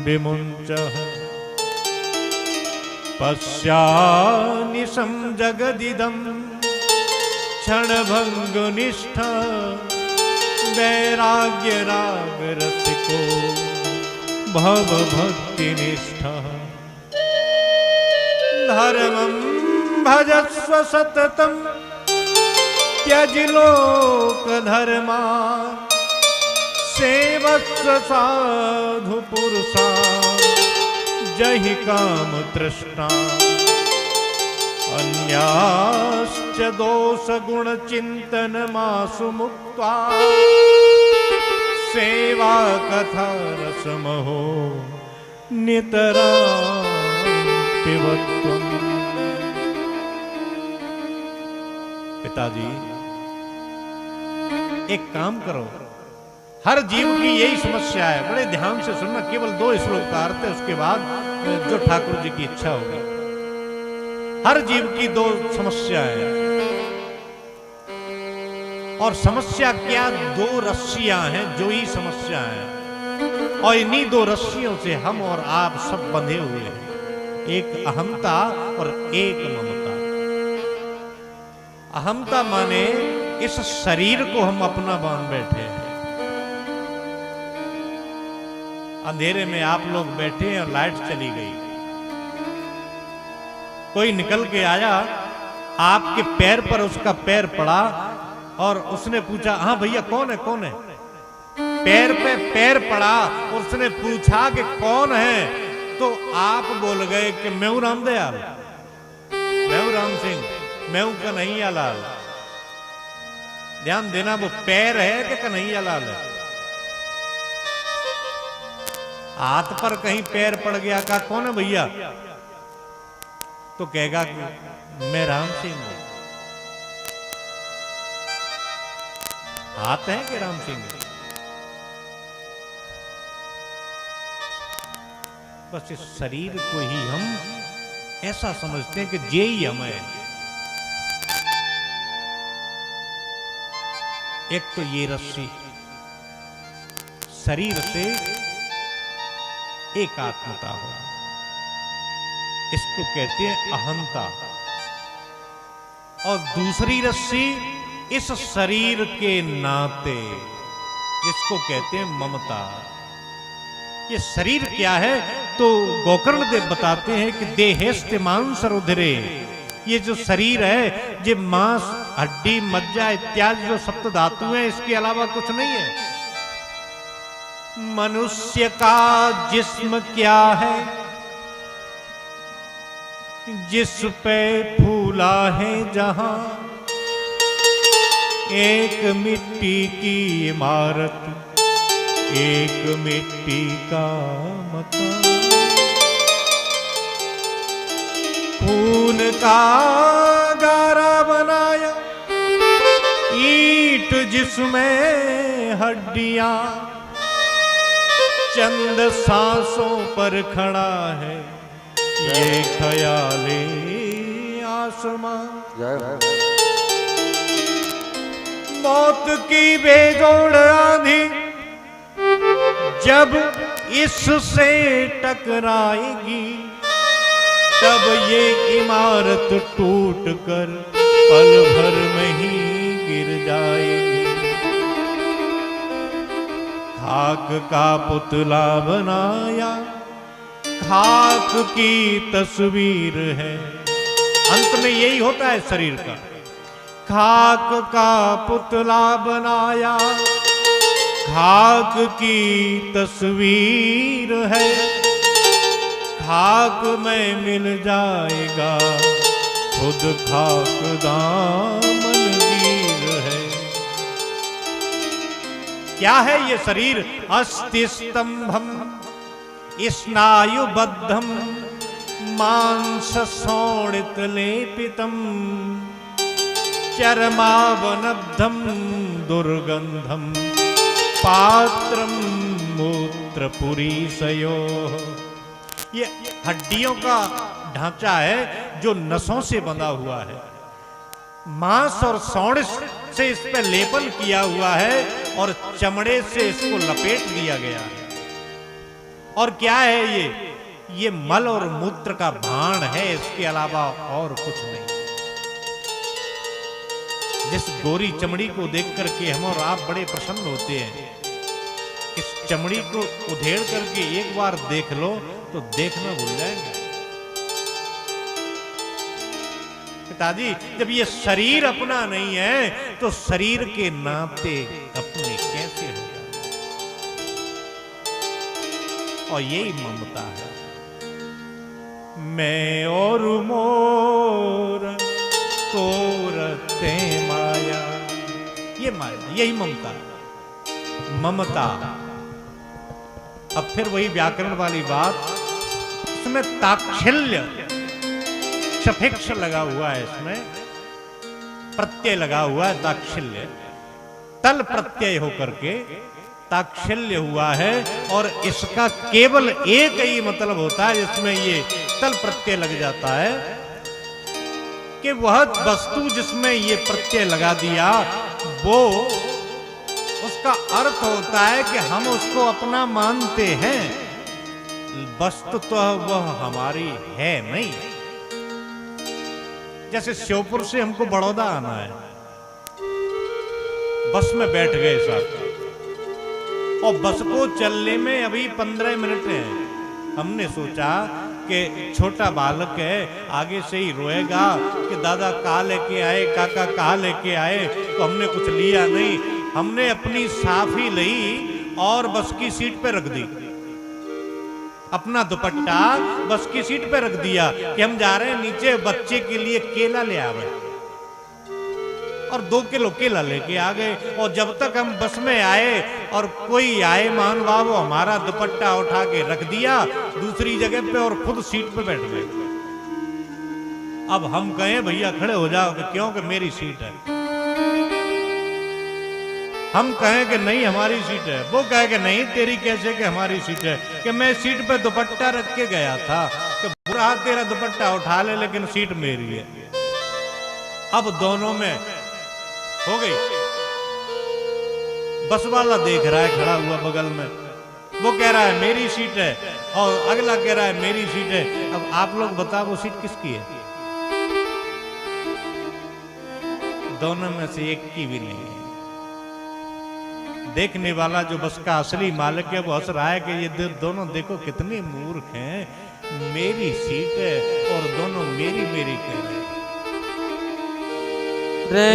विमुञ्चः पश्यानिशं जगदिदं क्षणभङ्गुनिष्ठा वैराग्य राग रसिको भवभक्तिनिष्ठः धर्मं भजस्व सततं त्यज लोक धर्मा सेवस्व साधु पुरुषा जहि काम तृष्णा अन्याश्च दोष गुण चिंतन मासु मुक्त्वा सेवा कथा रसमहो नितरा पिबत्वम्। पिताजी एक काम करो, हर जीव की यही समस्या है, बड़े ध्यान से सुनना, केवल 2 श्लोक का अर्थ है, उसके बाद जो ठाकुर जी की इच्छा होगी। हर जीव की 2 समस्या है, और समस्या क्या? 2 रस्सियां हैं, जो ही समस्या है, और इन्हीं 2 रस्सियों से हम और आप सब बंधे हुए हैं, एक अहमता और एक ममता। अहमता माने इस शरीर को हम अपना बांध बैठे हैं। अंधेरे में आप लोग बैठे हैं और लाइट चली गई, कोई निकल के आया, आपके पैर पर उसका पैर पड़ा और उसने पूछा, हाँ भैया कौन है कौन है? पैर पे पैर पड़ा, उसने पूछा कि कौन है, तो आप बोल गए कि मैं हूं रामदयाल, मैं हूं राम सिंह, मैं हूं कन्हैया लाल। ध्यान देना, वो पैर है कि कन्हैया लाल है? हाथ पर कहीं पैर पड़ गया, कहा कौन है भैया, तो कहेगा कि मैं राम सिंह हूं। हाथ है कि राम सिंह है? बस इस शरीर को ही हम ऐसा समझते हैं कि ये ही हम है। एक तो ये रस्सी शरीर से एकात्मता हो, इसको कहते हैं अहंता, और दूसरी रस्सी इस शरीर के नाते, जिसको कहते हैं ममता। ये शरीर क्या है? तो गोकर्ण देव बताते हैं कि देहेस्ते मांस रुधिरे, ये जो शरीर है ये मांस हड्डी मज्जा इत्यादि जो सप्त धातु हैं, इसके अलावा कुछ नहीं है। मनुष्य का जिस्म क्या है? जिस पे फूला है जहां एक मिट्टी की इमारत, एक मिट्टी का मकान, खून का गारा बनाया, ईंट जिसमें हड्डियां, चंद सांसों पर खड़ा है ये ख्याले आसमां। मौत की बेजोड़ आंधी जब इससे टकराएगी, तब ये इमारत टूट कर पल भर में ही गिर जाएगी। खाक का पुतला बनाया, खाक की तस्वीर है। अंत में यही होता है शरीर का। खाक का पुतला बनाया, खाक की तस्वीर है, खाक में मिल जाएगा खुद खाक दामनगीर है। क्या है ये शरीर? अस्थि स्तंभम स्नायुबद्धम मांस सौणित लेपितम चरमावनब्धम दुर्गंधम पात्रम मूत्रपुरीशयो। ये हड्डियों का ढांचा है जो नसों से बंधा हुआ है, मांस और सौंड से इस पर लेपन किया हुआ है और चमड़े से इसको लपेट दिया गया है। और क्या है ये मल और मूत्र का भाण है, इसके अलावा और कुछ नहीं। जिस गोरी चमड़ी को देख करके हम और आप बड़े प्रसन्न होते हैं, इस चमड़ी को उधेड़ करके एक बार देख लो तो देखना भूल जाएंगे। पिताजी जब ये शरीर अपना नहीं है तो शरीर के नाते अपने कैसे हो जाए? और यही ममता है। मैं और मोर तोरते माया, ये माया, यही ममता, ममता। अब फिर वही व्याकरण वाली बात, इसमें ताच्छल्य सफिक्स लगा हुआ है, इसमें प्रत्यय लगा हुआ है ताच्छल्य, तल प्रत्यय होकर के ताच्छल्य हुआ है। और इसका केवल एक ही मतलब होता है जिसमें ये तल प्रत्यय लग जाता है कि वह वस्तु जिसमें ये प्रत्यय लगा दिया वो उसका अर्थ होता है कि हम उसको अपना मानते हैं, वस्तु तो वह हमारी है नहीं। जैसे श्योपुर से हमको बड़ौदा आना है, बस में बैठ गए साथ, और बस को चलने में अभी 15 मिनट हैं। हमने सोचा कि छोटा बालक है, आगे से ही रोएगा कि दादा कहाँ लेके आए, काका कहाँ लेके आए, तो हमने कुछ लिया नहीं। हमने अपनी साफी ली और बस की सीट पे रख दी, अपना दुपट्टा बस की सीट पे रख दिया कि हम जा रहे हैं नीचे बच्चे के लिए केला ले आवे, और 2 किलो केला लेके आ गए। और जब तक हम बस में आए और कोई आए मान बाबू, हमारा दुपट्टा उठा के रख दिया दूसरी जगह पे और खुद सीट पे बैठ गए। अब हम कहें भैया खड़े हो जाओ, क्योंकि मेरी सीट है। हम कहें कि नहीं हमारी सीट है, वो कहे कि नहीं तेरी कैसे कि हमारी सीट है, कि मैं सीट पे दुपट्टा रख के गया था, कि बुरा तेरा दुपट्टा उठा ले लेकिन सीट मेरी है। अब दोनों में हो गई। बस वाला देख रहा है खड़ा हुआ बगल में, वो कह रहा है मेरी सीट है, और अगला कह रहा है मेरी सीट है। अब आप लोग बताओ वो सीट किसकी है? दोनों में से एक की भी नहीं है। देखने वाला जो बस का असली मालिक है वो हंस रहा है कि ये दोनों देखो कितने मूर्ख हैं, मेरी सीट है और दोनों मेरी मेरी कह रहे हैं। रे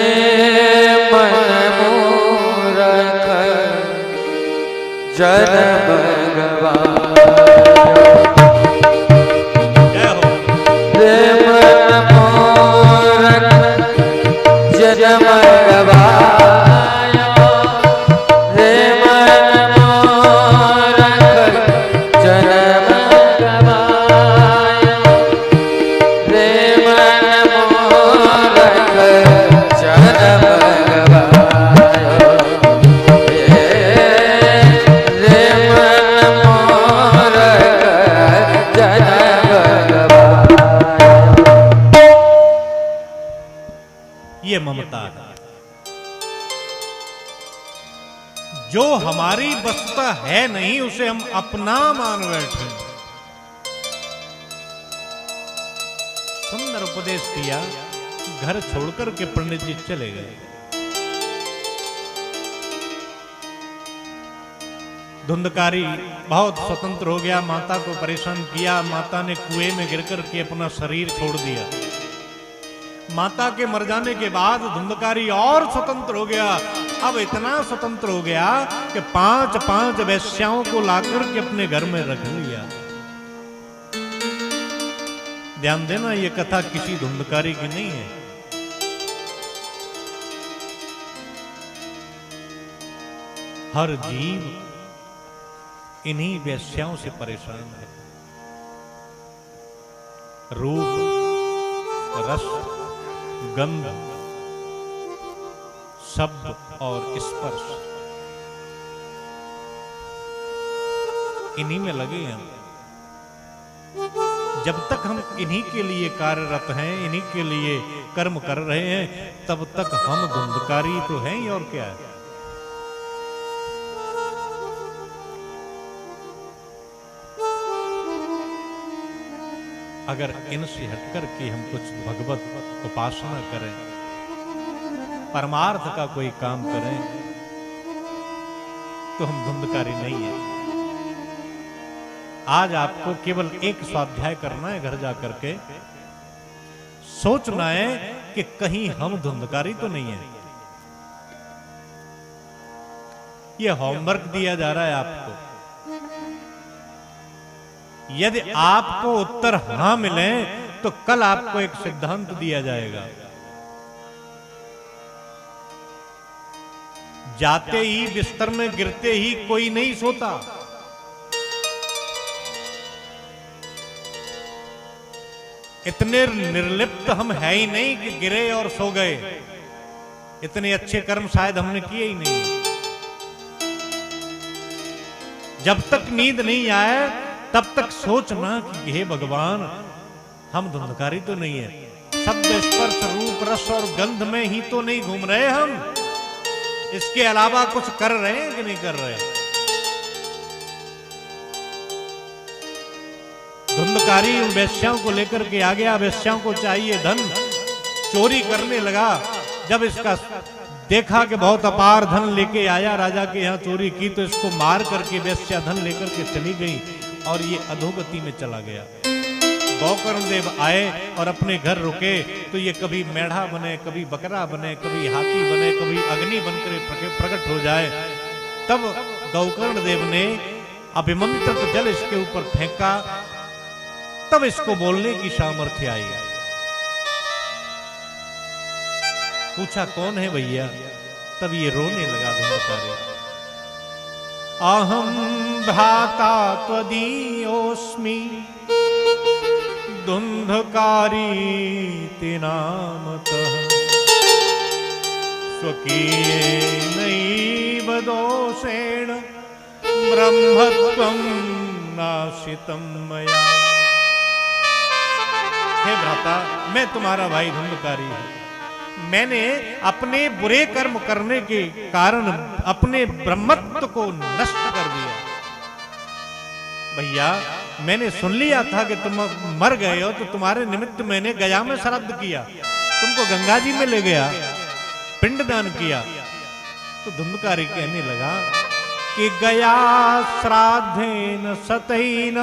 मन मूरख जन भगवान, जय हो। रे मन मूरख जन भगवान, ये ममता है जो हमारी वस्तुता है नहीं, उसे हम अपना मान बैठे। सुंदर उपदेश किया, घर छोड़कर के पंडित जी चले गए। धुंधकारी बहुत स्वतंत्र हो गया, माता को परेशान किया। माता ने कुएं में गिरकर के अपना शरीर छोड़ दिया। माता के मर जाने के बाद धुंधकारी और स्वतंत्र हो गया। अब इतना स्वतंत्र हो गया कि 5 वेश्याओं को लाकर के अपने घर में रख लिया। ध्यान देना, ये कथा किसी धुंधकारी की नहीं है। हर जीव इन्हीं वेश्याओं से परेशान है। रूप, रस, गंध, शब्द और स्पर्श, इन्हीं में लगे हैं। जब तक हम इन्हीं के लिए कार्यरत हैं, इन्हीं के लिए कर्म कर रहे हैं, तब तक हम धुंधकारी तो हैं ही, और क्या है। अगर इनसे हटकर के हम कुछ भगवत उपासना करें, परमार्थ का कोई काम करें, तो हम धुंधकारी नहीं है। आज आपको केवल एक स्वाध्याय करना है घर जाकर के। सोचना है कि कहीं हम धुंधकारी तो नहीं है। ये होमवर्क दिया जा रहा है आपको। यदि आपको उत्तर हां मिले तो कल आपको एक सिद्धांत दिया जाएगा। जाते ही बिस्तर में गिरते ही कोई नहीं सोता। इतने निर्लिप्त हम है ही नहीं कि गिरे और सो गए। इतने अच्छे कर्म शायद हमने किए ही नहीं। जब तक नींद नहीं आए तब तक सोचना कि हे भगवान, हम धुंधकारी तो नहीं है। शब्द स्पर्श रूप रस और गंध में ही तो नहीं घूम रहे हम। इसके अलावा कुछ कर रहे हैं कि नहीं कर रहे? धुंधकारी उन वेश्याओं को लेकर के आ गया। वेश्याओं को चाहिए धन, चोरी करने लगा। जब इसका देखा कि बहुत अपार धन लेके आया, राजा के यहाँ चोरी की, तो इसको मार करके वेश्या धन लेकर के चली गई और ये अधोगति में चला गया। गौकर्ण देव आए और अपने घर रुके तो ये कभी मेढ़ा बने, कभी बकरा बने, कभी हाथी बने, कभी अग्नि बनकर प्रकट हो जाए। तब गौकर्ण देव ने अभिमंत्रित जल इसके ऊपर फेंका, तब इसको बोलने की सामर्थ्य आई। पूछा कौन है भैया? तब ये रोने लगा धुंधकारी। अहम भ्राता त्वदीयोऽस्मि धुंधकारी नामतः स्वकीयेनैव दोषेण ब्रह्मत्वं नाशितं मया। हे भ्राता, मैं तुम्हारा भाई धुंधकारी हूं। मैंने अपने बुरे कर्म करने के कारण अपने ब्रह्मत्व को नष्ट कर दिया। भैया, मैंने सुन लिया था कि तुम मर गए हो, तो तुम्हारे निमित्त मैंने गया में श्राद्ध किया, तुमको गंगा जी में ले गया, पिंडदान किया। तो धुंधकारी कहने लगा कि गया श्राद्धेन सतैन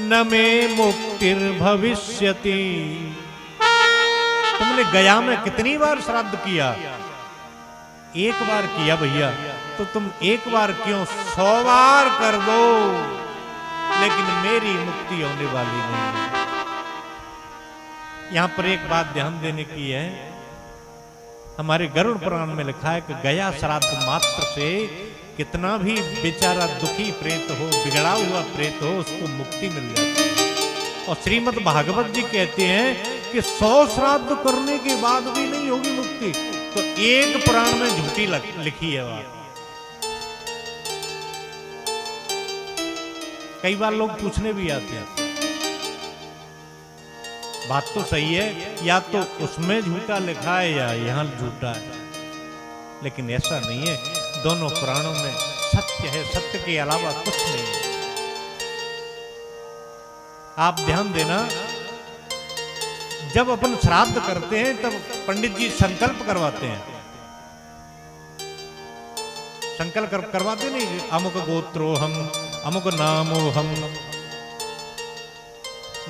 न मे मुक्तिर्भविष्यति। तुमने गया में कितनी बार श्राद्ध किया? एक बार किया भैया। तो तुम एक बार क्यों 100 बार कर दो, लेकिन मेरी मुक्ति होने वाली नहीं है। यहां पर एक बात ध्यान देने की है। हमारे गरुड़ पुराण में लिखा है कि गया श्राद्ध मात्र से कितना भी बेचारा दुखी प्रेत हो, बिगड़ा हुआ प्रेत हो, उसको मुक्ति मिल जाती है। और श्रीमद् भागवत जी कहते हैं कि 100 श्राद्ध करने के बाद भी नहीं होगी मुक्ति। तो एक पुराण में झूठी लिखी है बात। कई बार लोग पूछने भी आते हैं। बात तो सही है, या तो उसमें झूठा लिखा है या यहां झूठा है, लेकिन ऐसा नहीं है। दोनों पुराणों में सत्य है, सत्य के अलावा कुछ नहीं है। आप ध्यान देना, जब अपन श्राद्ध करते हैं तब पंडित जी संकल्प करवाते हैं। संकल्प करवाते नहीं, अमुक गोत्रो हम, अमुक नामो हम,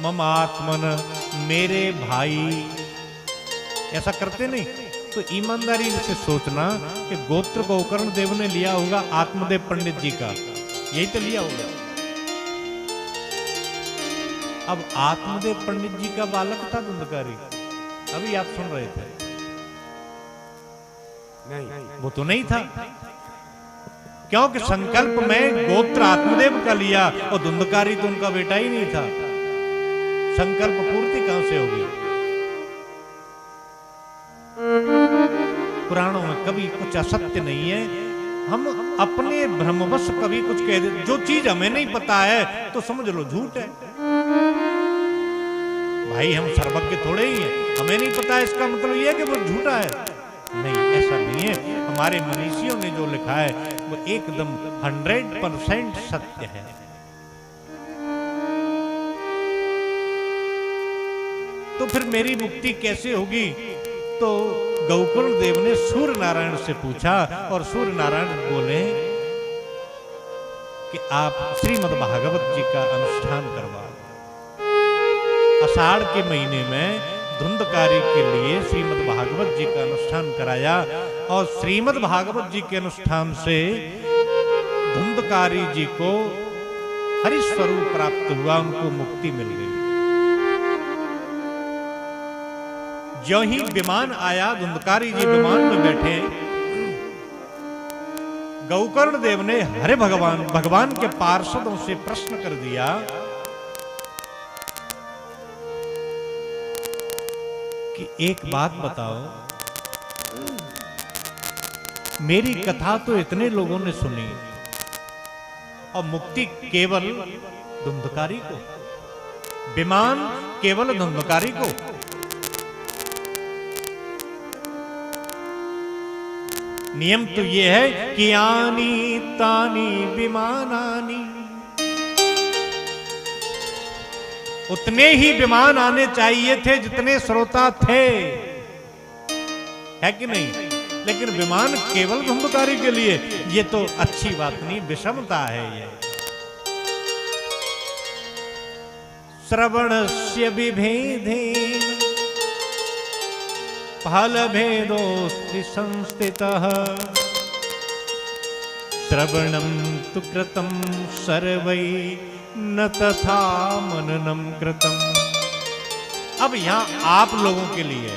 मम आत्मन, मेरे भाई, ऐसा करते नहीं। तो ईमानदारी से सोचना कि गोत्र गौकर्ण देव ने लिया होगा आत्मदेव पंडित जी का, यही तो लिया होगा। अब आत्मदेव पंडित जी का बालक था धुंधकारी, अभी आप सुन रहे थे, नहीं वो तो नहीं था, क्योंकि संकल्प में गोत्र आत्मदेव का लिया और धुंधकारी तो उनका बेटा ही नहीं था। संकल्प पूर्ति कहां से होगी? पुराणों में कभी कुछ असत्य नहीं है। हम अपने भ्रमवश कभी कुछ कह देते। जो चीज हमें नहीं पता है तो समझ लो झूठ है। भाई हम सर्वज्ञ थोड़े ही हैं, हमें नहीं पता है इसका मतलब यह है कि वो झूठा है। नहीं, ऐसा नहीं है। हमारे मनीषियों ने जो लिखा है वो एकदम 100% सत्य है। तो फिर मेरी मुक्ति कैसे होगी? तो गौकर्ण देव ने सूर्य नारायण से पूछा और सूर्य नारायण बोले कि आप श्रीमद् भागवत जी का अनुष्ठान करवा। आषाढ़ के महीने में धुंधकारी के लिए श्रीमद् भागवत जी का अनुष्ठान कराया और श्रीमद् भागवत जी के अनुष्ठान से धुंधकारी जी को हरि स्वरूप प्राप्त हुआ, उनको मुक्ति मिल गई। जो ही विमान आया, धुंधकारी जी विमान में बैठे, गौकर्ण देव ने हरे भगवान के पार्षदों से प्रश्न कर दिया कि एक बात बताओ, मेरी कथा तो इतने लोगों ने सुनी और मुक्ति केवल धुंधकारी को, विमान केवल धुंधकारी को। नियम तो ये है कि आनी तानी विमानानी, उतने ही विमान आने चाहिए थे जितने श्रोता थे, है कि नहीं? लेकिन विमान केवल धुंधकारी के लिए, ये तो अच्छी बात नहीं, विषमता है ये। श्रवणस्य विभेदेन फल भेदोस्ति संस्थितः, श्रवणं तु कृतं सर्वै न तथा मननम कृतम। अब यहां आप लोगों के लिए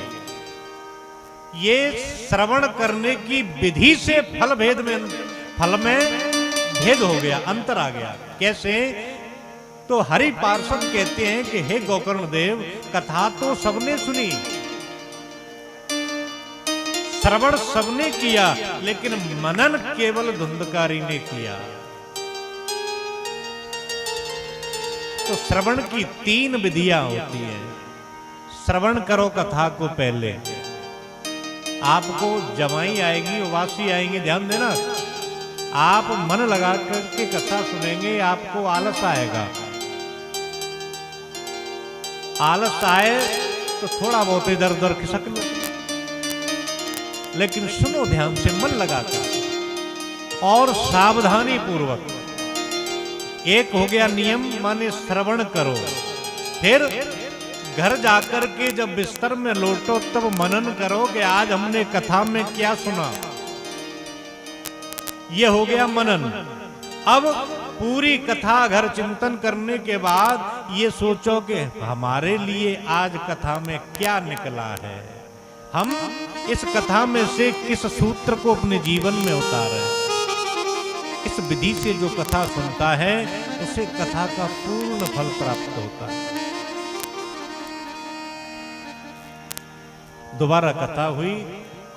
ये श्रवण करने की विधि से फल में भेद हो गया, अंतर आ गया। कैसे? तो हरि पार्षद कहते हैं कि हे गोकर्ण देव, कथा तो सबने सुनी, श्रवण सबने किया, लेकिन मनन केवल धुंधकारी ने किया। तो श्रवण की 3 विधियां होती हैं। श्रवण करो कथा को पहले, आपको जमाई आएगी, उवासी आएंगे, ध्यान देना। आप मन लगा करके कथा सुनेंगे, आपको आलस आएगा। आलस आए तो थोड़ा बहुत इधर उधर खिसक लो, लेकिन सुनो ध्यान से, मन लगाकर और सावधानी पूर्वक। एक हो गया नियम, माने श्रवण करो, फिर घर जाकर के जब बिस्तर में लौटो तब मनन करो कि आज हमने कथा में क्या सुना। यह हो गया मनन। अब पूरी कथा घर चिंतन करने के बाद ये सोचो कि हमारे लिए आज कथा में क्या निकला है, हम इस कथा में से किस सूत्र को अपने जीवन में उतारें। इस विधि से जो कथा सुनता है उसे कथा का पूर्ण फल प्राप्त होता है। दोबारा कथा हुई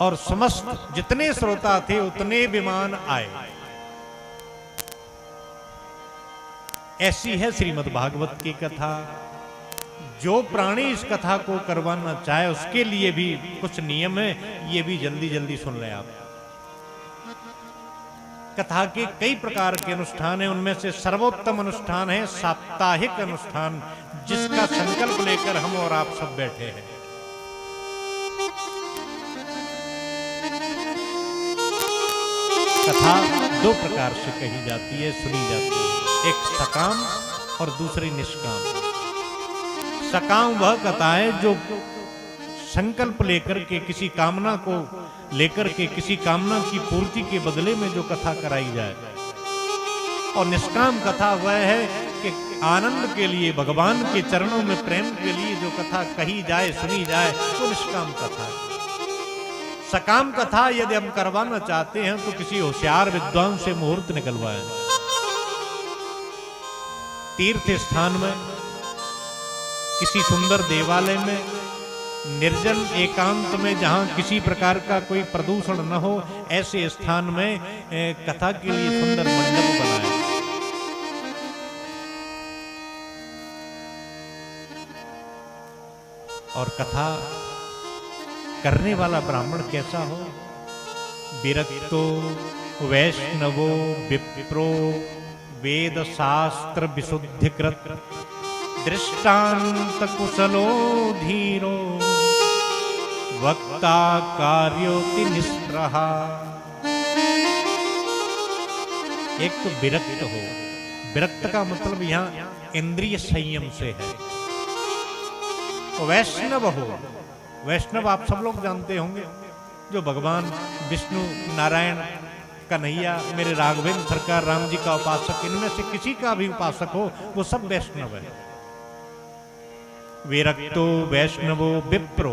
और समस्त जितने श्रोता थे उतने विमान आए। ऐसी है श्रीमद् भागवत की कथा। जो प्राणी इस कथा को करवाना चाहे उसके लिए भी कुछ नियम है, ये भी जल्दी जल्दी सुन लें आप। कथा के कई प्रकार के अनुष्ठान हैं, उनमें से सर्वोत्तम अनुष्ठान है साप्ताहिक अनुष्ठान, जिसका संकल्प लेकर हम और आप सब बैठे हैं। कथा 2 प्रकार से कही जाती है, सुनी जाती है, एक सकाम और दूसरी निष्काम। सकाम वह कथा है जो संकल्प लेकर के, किसी कामना को लेकर के, किसी कामना की पूर्ति के बदले में जो कथा कराई जाए। और निष्काम कथा वह है कि आनंद के लिए, भगवान के चरणों में प्रेम के लिए जो कथा कही जाए, सुनी जाए, तो निष्काम कथा है। सकाम कथा यदि हम करवाना चाहते हैं तो किसी होशियार विद्वान से मुहूर्त निकलवाएं, तीर्थ स्थान में, किसी सुंदर देवालय में, निर्जन एकांत में, जहां किसी प्रकार का कोई प्रदूषण न हो, ऐसे स्थान में कथा के लिए सुंदर मंडप बनाए। और कथा करने वाला ब्राह्मण कैसा हो? विरक्तो वैष्णवो विप्रो वेद शास्त्र विशुद्धिकृत दृष्टांत कुशलो धीरो वक्ता कार्योति निष्प्रहा। एक तो विरक्त हो, विरक्त का मतलब यहां इंद्रिय संयम से है। वैष्णव हो। वैष्णव आप सब लोग जानते होंगे, जो भगवान विष्णु, नारायण, कन्हैया, मेरे राघवेंद्र सरकार, राम जी का उपासक, इनमें से किसी का भी उपासक हो, वो सब वैष्णव है। विरक्तो वैष्णवो विप्रो,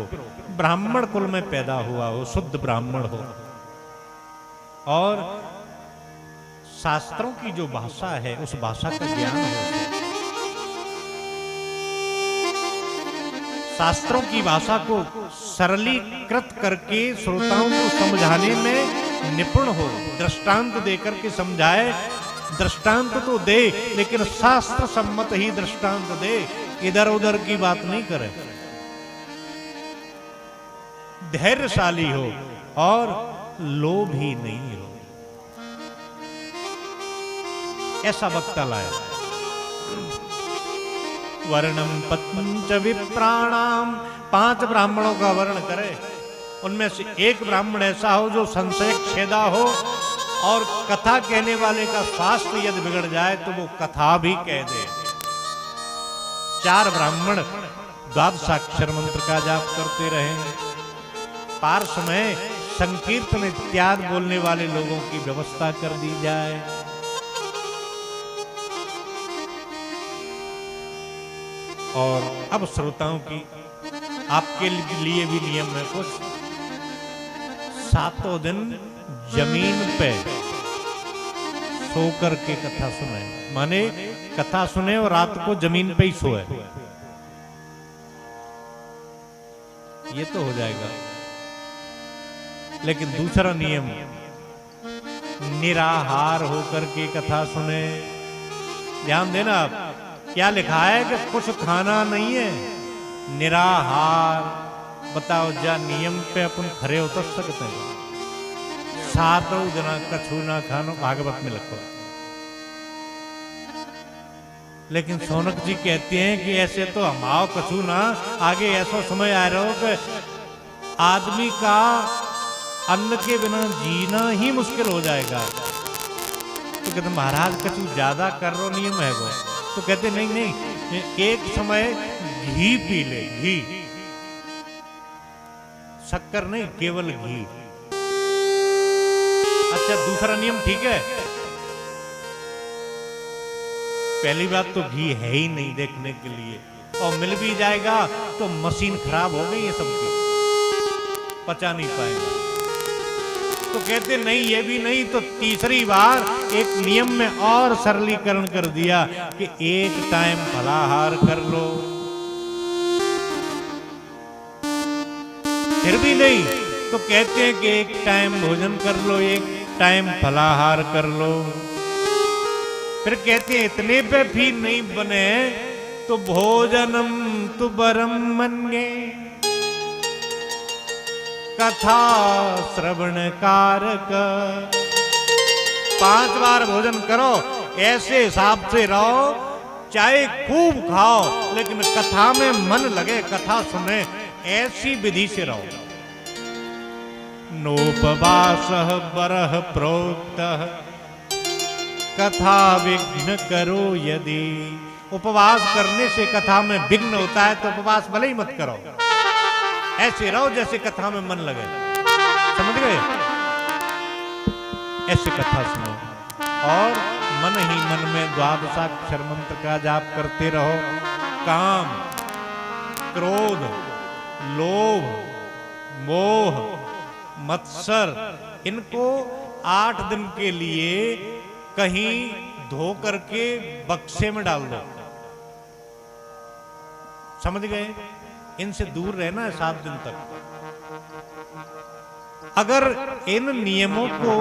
ब्राह्मण कुल में पैदा हुआ हो, शुद्ध ब्राह्मण हो, और शास्त्रों की जो भाषा है उस भाषा का ज्ञान हो। शास्त्रों की भाषा को सरलीकृत करके श्रोताओं को समझाने में निपुण हो, दृष्टांत देकर के समझाए। दृष्टांत तो दे, लेकिन शास्त्र सम्मत ही दृष्टांत दे, इधर उधर की बात नहीं करे। धैर्यशाली हो और लोभी नहीं हो, ऐसा वक्ता लाया। वर्णम पंच विप्राणाम, 5 ब्राह्मणों का वर्ण करे, उनमें से एक ब्राह्मण ऐसा हो जो संशय छेदा हो, और कथा कहने वाले का स्वास्थ्य यदि बिगड़ जाए तो वो कथा भी कह दे। 4 ब्राह्मण द्वादशाक्षर मंत्र का जाप करते रहे। पार्श्व में संकीर्तन इत्यादि बोलने वाले लोगों की व्यवस्था कर दी जाए। और अब श्रोताओं की, आपके लिए भी नियम है कुछ। 7 दिन जमीन पे सो कर के कथा सुने, माने कथा सुने और रात को जमीन पे ही सोए, ये तो हो जाएगा। लेकिन दूसरा नियम, निराहार होकर के कथा सुने। ध्यान देना, क्या लिखा है कि कुछ खाना नहीं है, निराहार। बताओ, जा नियम पे अपन खरे उतर सकते हैं? 7 दिन कछु ना खानो, भागवत में लिखो। लेकिन सोनक जी कहते हैं कि ऐसे तो हम आओ कछु ना, आगे ऐसा समय आ रहा हो कि आदमी का अन्न के बिना जीना ही मुश्किल हो जाएगा। तो कहते महाराज कछु ज्यादा कर रो नियम है वो। तो कहते नहीं नहीं, एक समय घी पी ले, घी, शक्कर नहीं, केवल घी। अच्छा, दूसरा नियम ठीक है। पहली बात तो घी है ही नहीं देखने के लिए, और मिल भी जाएगा तो मशीन खराब हो गई है सबकी, पचा नहीं पाएगा। तो कहते नहीं, ये भी नहीं, तो तीसरी बार एक नियम में और सरलीकरण कर दिया कि एक टाइम फलाहार कर लो। फिर भी नहीं, तो कहते हैं कि एक टाइम भोजन कर लो, एक टाइम फलाहार कर लो। फिर कहते हैं इतने पे भी नहीं बने तो भोजनम तु बरम मन्ये, कथा श्रवण कारक। 5 बार भोजन करो, ऐसे हिसाब से रहो, चाहे खूब खाओ लेकिन कथा में मन लगे, कथा सुने, ऐसी विधि से रहो। नोपवासः बरह प्रोक्तः, कथा विघ्न करो यदि। उपवास करने से कथा में विघ्न होता है तो उपवास भले ही मत करो, ऐसे रहो जैसे कथा में मन लगे। समझ गए? ऐसे कथा सुनो और मन ही मन में द्वादशाक्षर मंत्र का जाप करते रहो। काम, क्रोध, लोभ, मोह, मत्सर, इनको 8 दिन के लिए कहीं धो करके बक्से में डाल दो। समझ गए? इनसे दूर रहना है 7 दिन तक। अगर इन नियमों को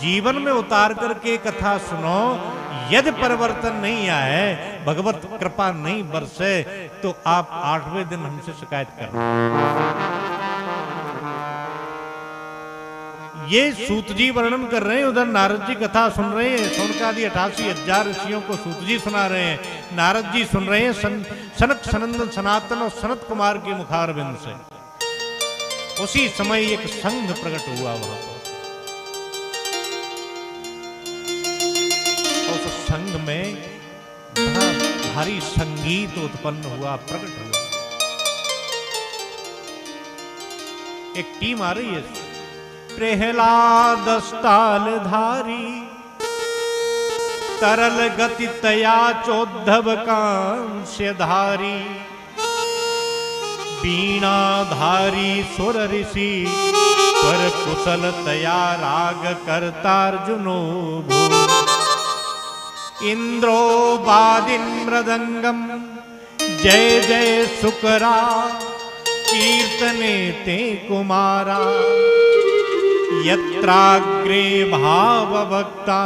जीवन में उतार करके कथा सुनो, यदि परिवर्तन नहीं आए, भगवत कृपा नहीं बरसे, तो आप 8वें दिन हमसे शिकायत करो। ये सूत जी वर्णन कर रहे हैं, उधर नारद जी कथा सुन रहे हैं। सौनकादि 88,000 ऋषियों को सूत जी सुना रहे हैं, नारद जी सुन रहे हैं सनक सनंदन सनातन और सनत कुमार के मुखारबिंद से। उसी समय एक संघ प्रकट हुआ वहां पर, उस संघ में बड़ा भारी संगीत उत्पन्न हुआ, प्रकट हुआ। एक टीम आ रही है। प्रहलाद स्थालधारी तरल गति तया चोद्धव कांस्यधारी वीणाधारी सुर ऋषि पर कुशल तया राग करतार्जुनो भू इंद्रो वादिन मृदंगम जय जय शुकरा कीर्तने ते कुमारा यत्राग्रे भाव भक्ता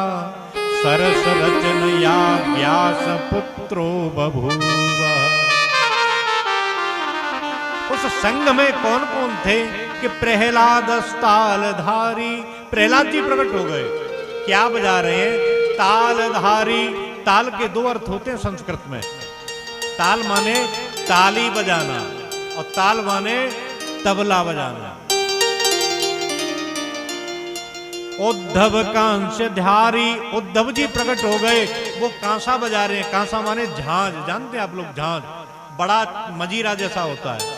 सरस रचनया व्यास पुत्रो बभूव। उस संघ में कौन कौन थे कि प्रहलाद तालधारी, प्रहलाद जी प्रकट हो गए। क्या बजा रहे हैं? तालधारी। ताल के दो अर्थ होते हैं संस्कृत में। ताल माने ताली बजाना और ताल माने तबला बजाना। उद्धव कांस्यधारी, उद्धव जी प्रकट हो गए, वो कांसा बजा रहे हैं। कांसा माने झांझ, जानते हैं आप लोग? झांझ बड़ा मजीरा जैसा होता है।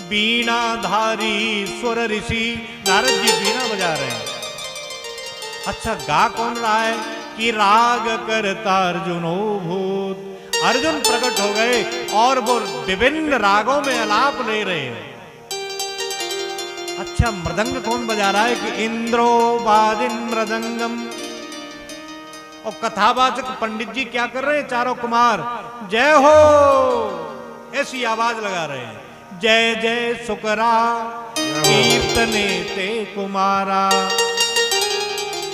वीणाधारी स्वर ऋषि, नारद जी वीणा बजा रहे हैं। अच्छा, गा कौन रहा है? कि राग करता अर्जुनो भूत, अर्जुन प्रकट हो गए और वो विभिन्न रागों में आलाप ले रहे हैं। अच्छा, मृदंग कौन बजा रहा है? कि इंद्रो वादिन मृदंगम। और कथावाचक पंडित जी क्या कर रहे हैं? चारों कुमार जय हो ऐसी आवाज लगा रहे हैं। जय जय शुकरा कीर्तने ते कुमारा।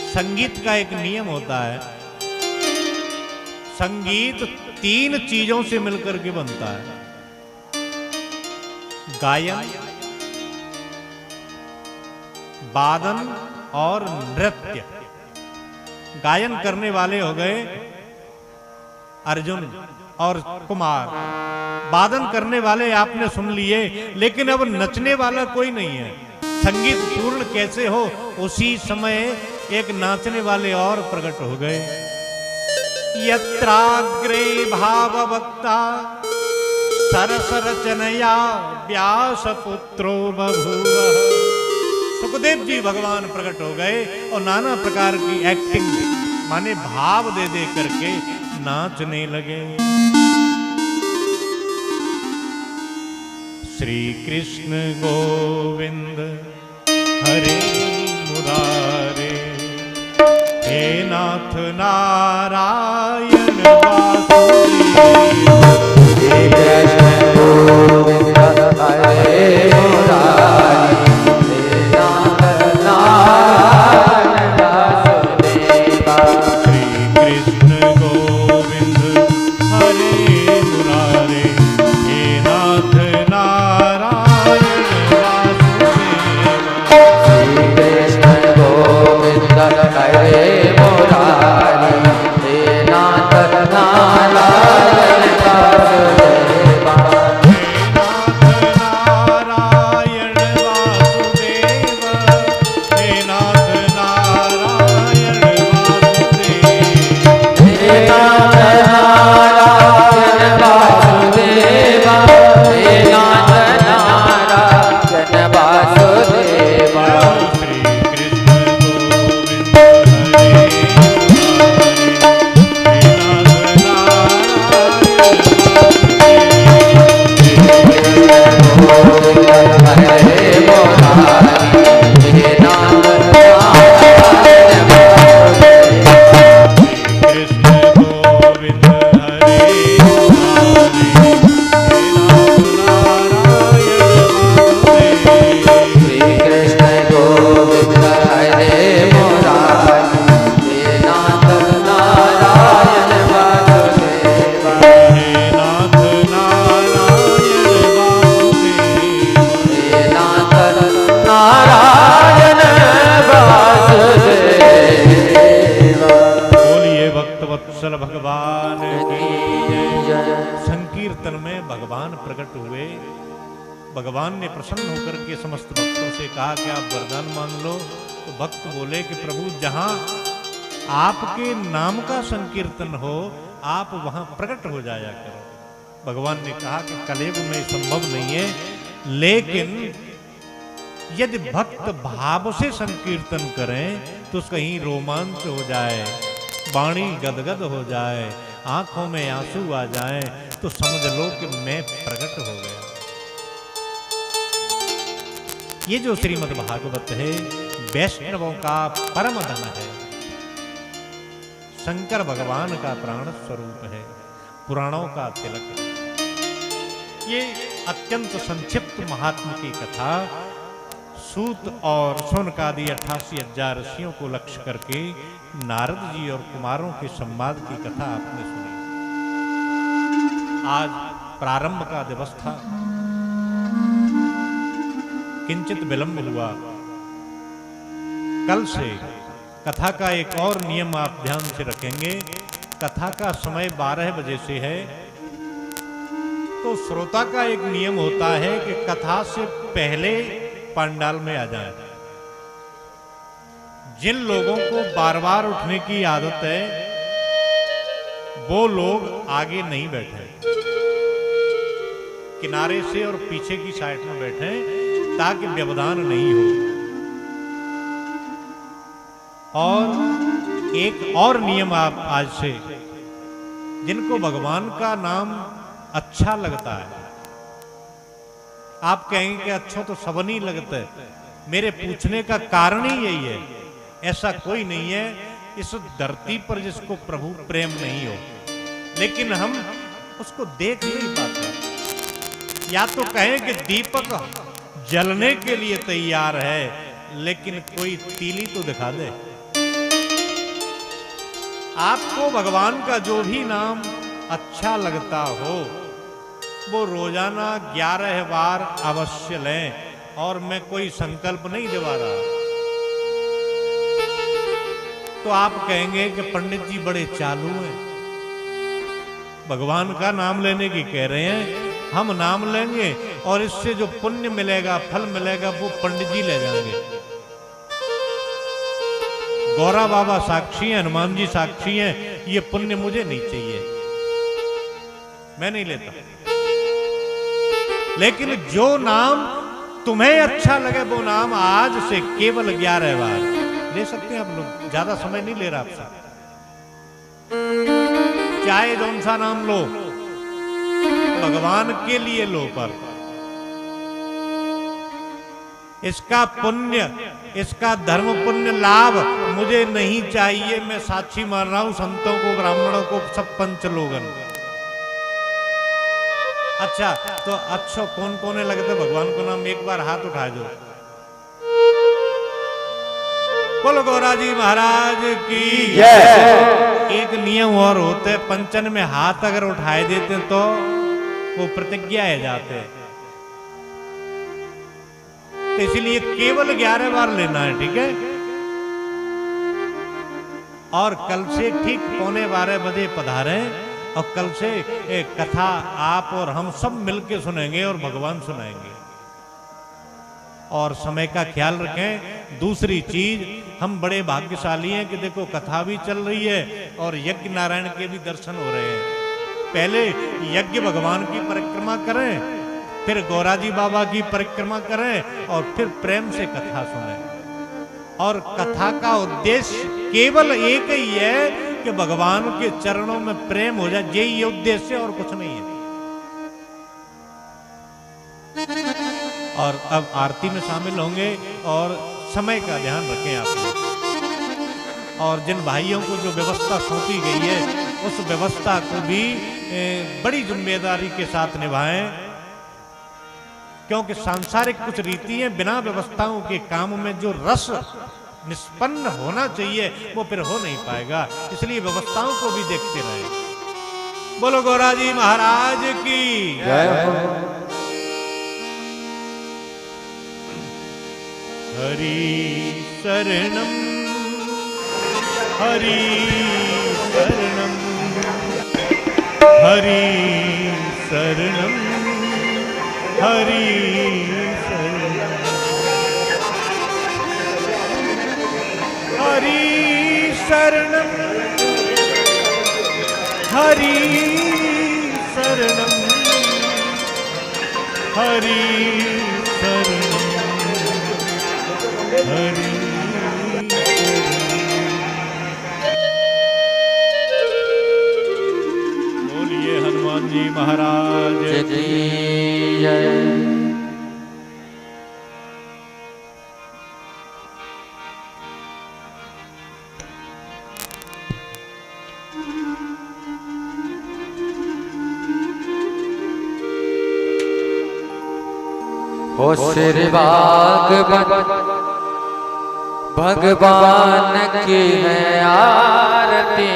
संगीत का एक नियम होता है, संगीत तीन चीजों से मिलकर के बनता है। गायन, वादन और नृत्य। गायन करने वाले हो गए अर्जुन और कुमार, वादन करने वाले आपने सुन लिए, लेकिन अब नचने वाला कोई नहीं है। संगीत पूर्ण कैसे हो? उसी समय एक नाचने वाले और प्रकट हो गए। यत्राग्रे भाव वक्ता सरस रचनया व्यास पुत्रो बभूव। सुखदेव जी भगवान प्रकट हो गए और नाना प्रकार की एक्टिंग माने भाव दे दे करके नाचने लगे। श्री कृष्ण गोविंद हरे मुरारे, हे नाथ नारायण वासुदेव। श्री कृष्ण गोविंद हरे मुरारे, हे नाथ नारायण वासुदेव। श्री कृष्ण गोविंद हरे मुरारे, हे नाथ नारायण वासुदेव। श्री कृष्ण गोविंद हरे मुरारे, हे नाथ नारायण वासुदेव। हे नाथ नारायण वासुदेव। हे नाथ नारायण वासुदेव, हे नाथ नारायण वासुदेव। श्री कृष्ण गोविंद हरे भगवान की जय। संकीर्तन में भगवान प्रकट हुए। भगवान ने प्रसन्न होकर के समस्त भक्तों से कहा कि आप वरदान मांग लो। तो भक्त बोले कि प्रभु, जहां आपके नाम का संकीर्तन हो आप वहां प्रकट हो जाया करो। भगवान ने कहा कि कलयुग में संभव नहीं है, लेकिन यदि भक्त भाव से संकीर्तन करें तो कहीं रोमांच हो जाए, वाणी गदगद हो जाए, आंखों में आंसू आ जाए, तो समझ लो कि मैं प्रकट हो गया। ये जो श्रीमद् भागवत है वैष्णवों का परम धन है, शंकर भगवान का प्राण स्वरूप है, पुराणों का तिलक है। ये अत्यंत संक्षिप्त महात्मा की कथा सूत और शौनकादि 88,000 ऋषियों को लक्ष्य करके नारद जी और कुमारों के संवाद की कथा आपने सुनी। आज प्रारंभ का दिवस था, किंचित विलंब हुआ। कल से कथा का एक और नियम आप ध्यान से रखेंगे। कथा का समय 12 बजे से है, तो श्रोता का एक नियम होता है कि कथा से पहले पंडाल में आ जाए। जिन लोगों को बार बार उठने की आदत है वो लोग आगे नहीं बैठे, किनारे से और पीछे की साइड में बैठे ताकि व्यवधान नहीं हो। और एक और नियम आप आज से, जिनको भगवान का नाम अच्छा लगता है, आप कहेंगे कि अच्छा तो सब नहीं लगता है, मेरे पूछने का कारण ही यही है। ऐसा कोई नहीं है इस धरती पर जिसको प्रभु प्रेम नहीं हो, लेकिन हम उसको देख नहीं पाते। या तो कहें कि दीपक जलने के लिए तैयार है, लेकिन कोई तीली तो दिखा दे। आपको भगवान का जो भी नाम अच्छा लगता हो वो रोजाना 11 बार अवश्य लें। और मैं कोई संकल्प नहीं दिवा रहा। तो आप कहेंगे कि पंडित जी बड़े चालू हैं, भगवान का नाम लेने की कह रहे हैं, हम नाम लेंगे और इससे जो पुण्य मिलेगा, फल मिलेगा, वो पंडित जी ले जाएंगे। गौरा बाबा साक्षी हैं, हनुमान जी साक्षी हैं, ये पुण्य मुझे नहीं चाहिए, मैं नहीं लेता। लेकिन जो नाम तुम्हें अच्छा लगे वो नाम आज से केवल 11 बार ले सकते हैं आप लोग। ज्यादा समय नहीं ले रहा आपसे, चाहे कौन सा नाम लो, भगवान के लिए लो, पर इसका पुण्य, इसका धर्म पुण्य लाभ मुझे नहीं चाहिए। मैं साक्षी मान रहा हूं संतों को, ब्राह्मणों को, सब पंच लोगन। अच्छा तो अच्छा कौन कौन लगते भगवान को नाम, एक बार हाथ उठा दो। बोलो गौरा जी महाराज की जय। एक नियम और होते, पंचन में हाथ अगर उठाए देते तो वो प्रतिज्ञा है जाते, तो इसलिए केवल 11 बार लेना है, ठीक है। और कल से ठीक 11:15 बजे पधारें, और कल से एक कथा आप और हम सब मिलके सुनेंगे और भगवान सुनाएंगे। और समय का ख्याल रखें। दूसरी चीज, हम बड़े भाग्यशाली हैं कि देखो कथा भी चल रही है और यज्ञ नारायण के भी दर्शन हो रहे हैं। पहले यज्ञ भगवान की परिक्रमा करें, फिर गौरा जी बाबा की परिक्रमा करें, और फिर प्रेम से कथा सुनें। और कथा का उद्देश्य केवल एक ही है कि भगवान के चरणों में प्रेम हो जाए, यही उद्देश्य, और कुछ नहीं है। और अब आरती में शामिल होंगे, और समय का ध्यान रखें आप लोग। और जिन भाइयों को जो व्यवस्था सौंपी गई है उस व्यवस्था को भी बड़ी जिम्मेदारी के साथ निभाएं, क्योंकि सांसारिक कुछ रीति है, बिना व्यवस्थाओं के काम में जो रस निष्पन्न होना चाहिए वो फिर हो नहीं पाएगा। इसलिए व्यवस्थाओं को भी देखते रहे। बोलो गौरा जी महाराज की जय। हरि शरणम हरि शरणम हरि शरणम हरि शरणम हरि शरणम हरि शरणम हरि शरण हरि बोलिए हनुमान जी महाराज की जय। हो श्री भागवत भगवान की है आरती,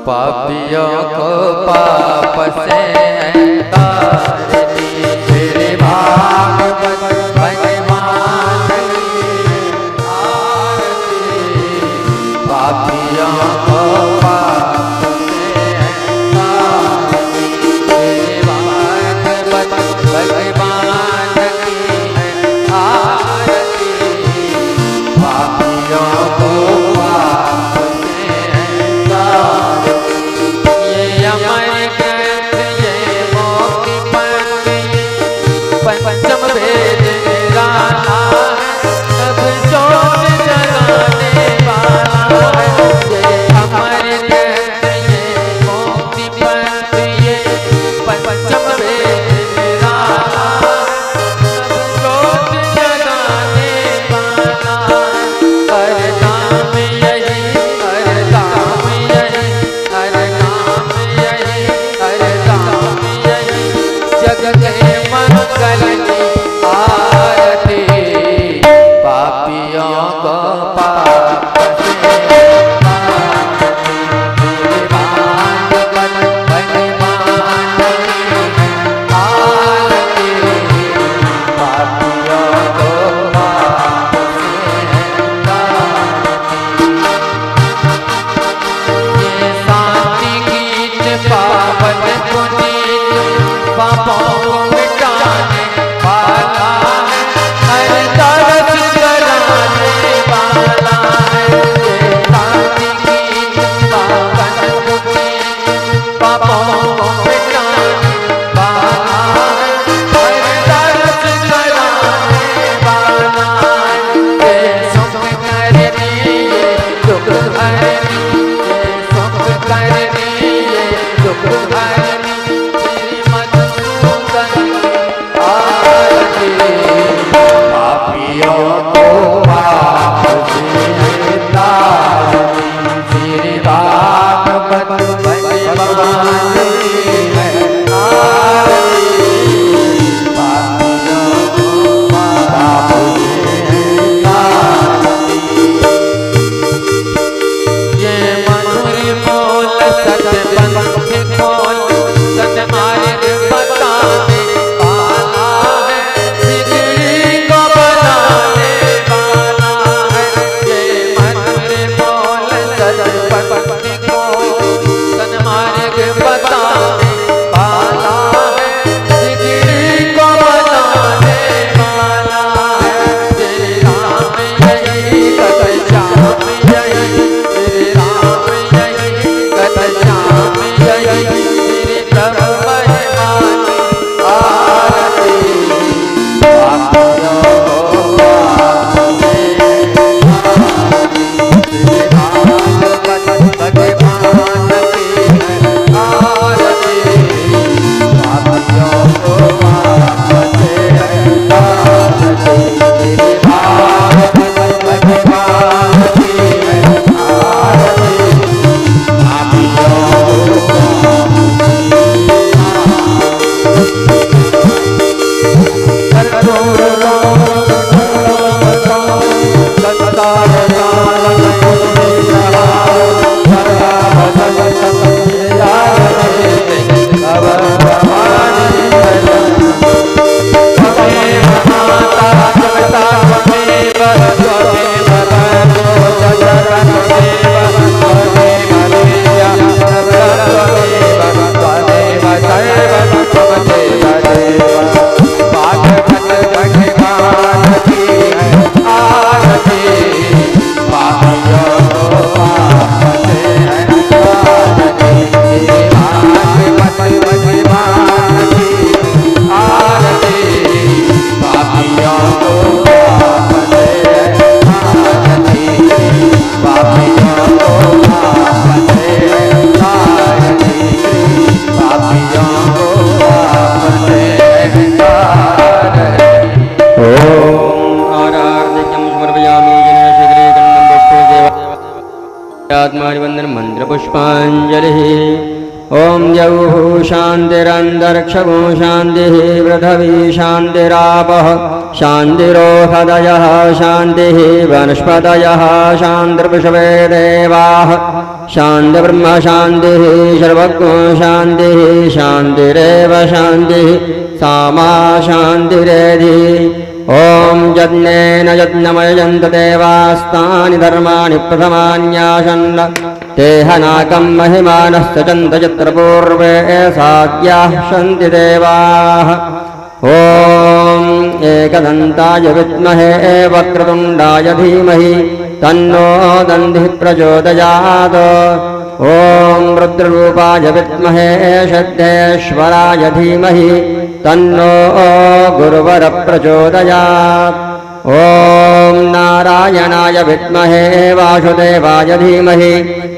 पापियों को पाप से तारती। श्री भागवत भगवान की आरती, पापियों को पाप से तारती। श्री भागवत भगवान की आरती, पापियों को पाप से तारती। ये अमर ग्रंथ ये मोक्ति पंथ पंचम वेद निराला है, सब सोच जगाने वाला है। ये अमर ग्रंथ ये मोक्ति पंथ ये पंचम वेद निराला है, सब सोच जगाने वाला है। हर काम यही हर काम यही हर काम यही हर काम यही, जग के मंगल की आरती, पापियों को पाप से तारती। श्री भागवत भगवान की आरती, पापियों को पाप से तारती। ये शांति गीत पावन पुनीत, पापों को मिटाने वाला है, हर दर्द कराने वाला है। ये शांति गीत पावन पुनीत, पापों को मिटाने वाला है, हर दर्द कराने वाला है। ये सुख करनी ये दुख हरनी, ये सुख करनी ये दुख हरनी। श्री मधुसूदन की आरती, पापियों को पाप से तारती। श्री भागवत भगवान की है आरती, पापियों को पाप से तारती। ये मधुर बोल सत्य पंथ खोल, मन्त्रपुष्पाञ्जलिः। ॐ यौः शान्तिरन्तरिक्षगो शान्तिः पृथिवी शान्तिरापः शान्तिरोषधयः शान्तिः वनस्पतयः शान्तिर्विश्वे देवाः शान्तिर्ब्रह्म शान्तिः सर्वज्ञो शान्तिः शान्तिरेव शान्तिः सामा शान्तिरेधि। ॐ यज्ञेन यज्ञमयजन्त देवास्तानि धर्माणि प्रथमान्यासन् तेहनाकं महिमानश्च चन्त यत्र पूर्वे साद्याः सन्ति देवाः। ॐ एकदन्ताय विद्महे वक्रतुण्डाय धीमहि तन्नो दन्तिः प्रचोदयात्। ॐ रुद्ररूपाय विद्महे सिद्धेश्वराय धीमहि तन्नो गुरुवरः प्रचोदयात्। ॐ नारायणाय विद्महे वासुदेवाय धीमहि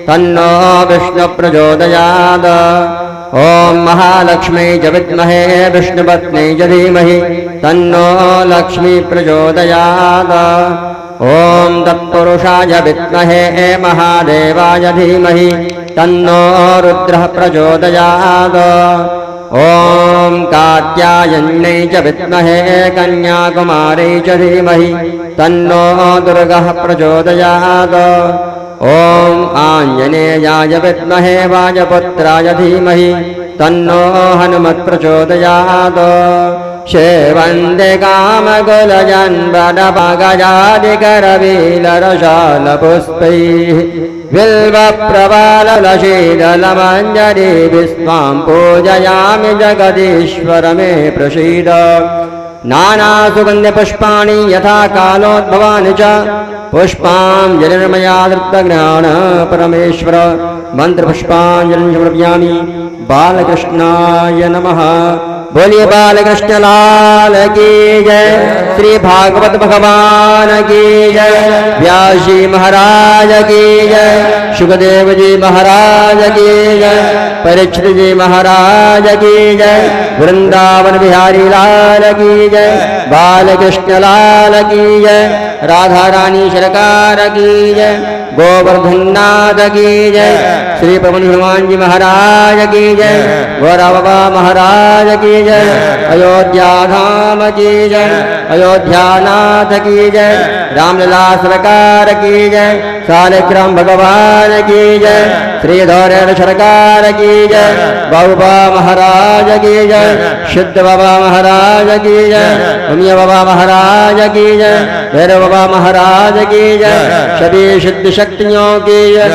तन्नो विष्णुः प्रचोदयात्। ॐ महालक्ष्मी च विद्महे विष्णुपत्नी च धीमहि तन्नो लक्ष्मी प्रचोदयात्। ॐ तत्पुरुषाय विद्महे महादेवाय धीमहि तन्नो रुद्रः प्रचोदयात्। ॐ कात्यायन्यै च विद्महे कन्याकुमारी च धीमहि तन्नो दुर्गः प्रचोदयात्। ॐ आञ्जनेयाय विद्महे वायुपुत्राय धीमहि तन्नो हनुमत् प्रचोदयात्। सेवन्ते कामकुलजन्बडपगजादिकरवीलरशालपुष्पैः बिल्वप्रबालशीदलमञ्जरी स्वां पूजयामि जगदीश्वर मे प्रसीद। नानासुगन्धपुष्पाणि यथा कालोद्भवानि च पुष्पाञ्जलिर्मया धृतज्ञान परमेश्वर। मन्त्रपुष्पाञ्जलिं समर्पयामि। बालकृष्णाय नमः। बोलिए बालकृष्ण लाल की जय। श्री भागवत भगवान की जय। व्यास जी महाराज की जय। सुखदेव जी महाराज की जय। परीक्षित जी महाराज की जय। वृंदावन बिहारी लाल की जय। बालकृष्ण लाल की जय। राधा रानी सरकार की जय। गोवर्धन नाथ की जय। श्री पवन हनुमान जी महाराज की जय। गौरा बाबा महाराज की जय। अयोध्या धाम की जय। अयोध्या नाथ की जय। रामलला सरकार की जय। शालिग्राम भगवान की जय। श्री धौरेन्द्र सरकार की जय। बाबा महाराज की जय। सिद्ध बाबा महाराज की जय। उमिया बाबा महाराज की जय। भैरव बाबा महाराज की जय। सभी सिद्ध शक्तियों की जय।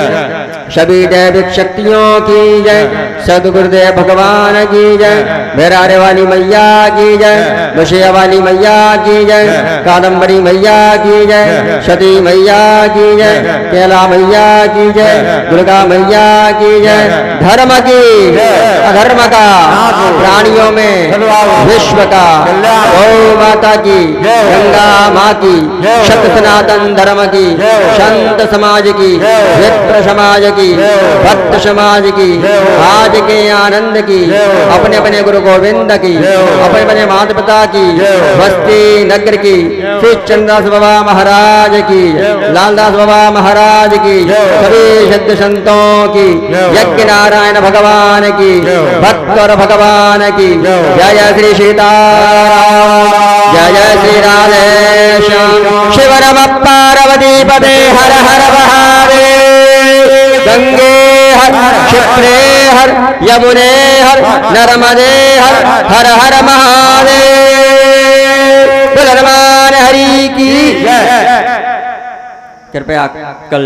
सभी दैविक शक्तियों की जय। सदगुरुदेव भगवान की जय। भैरारे वाली मैया की जय। बशिया वाली मैया की जय। कादम्बरी मैया की जय। सती मैया की जय। केला मैया की जय। दुर्गा मैया की जय। धर्म की अधर्म का प्राणियों में विश्व का गौ माता की गंगा माँ की सत्य सनातन धर्म की संत समाज की विप्र समाज की भक्त समाज की आज के आनंद की अपने अपने गुरु गोविंद की अपने अपने माता पिता की बस्ती नगर की श्री चंद्रदास बाबा महाराज की लालदास बाबा महाराज की सभी सिद्ध संतों की यज्ञ नारायण भगवान की भक्त और भगवान की जय जय श्री सीताराम जय जय श्री राधेश्याम शिव नमः पार्वती पदे हर हर महादेव गंगे हर क्षिप्रे हर यमुने हर नर्मदे हर हर हर महादेव बोल हनुमान हरि की जय। कृपया कल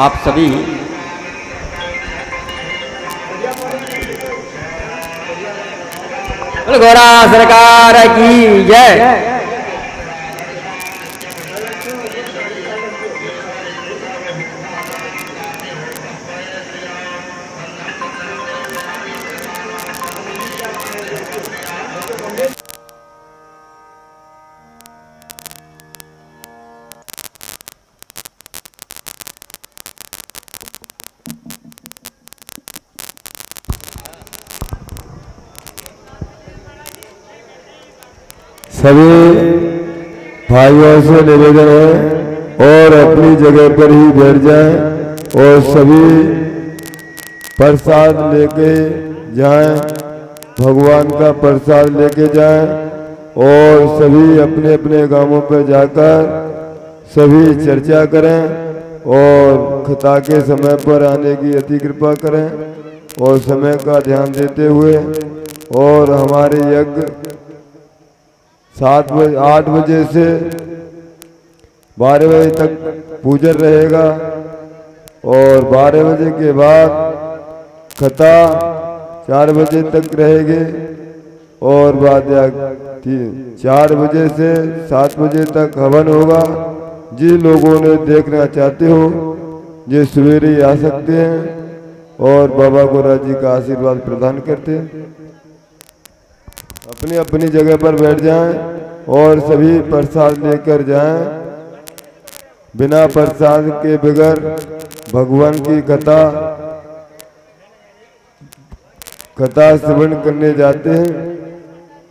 आप सभी गौरा सरकार की जय। सभी भाइयों से निवेदन है और अपनी जगह पर ही बैठ जाए। और सभी प्रसाद लेके जाएं, भगवान का प्रसाद लेके जाएं और सभी अपने अपने गांवों पर जाकर सभी चर्चा करें और कथा के समय पर आने की अति कृपा करें और समय का ध्यान देते हुए। और हमारे यज्ञ 8 बजे से 12 बजे तक पूजन रहेगा और 12 बजे के बाद कथा 4 बजे तक रहेगी और बाद 4 बजे से 7 बजे तक हवन होगा। जिन लोगों ने देखना चाहते हो ये सवेरे आ सकते हैं और बाबा गोरा जी का आशीर्वाद प्रदान करते हैं। अपनी अपनी जगह पर बैठ जाएं और सभी प्रसाद लेकर जाएं। बिना प्रसाद के बगैर भगवान की कथा श्रवण करने जाते हैं।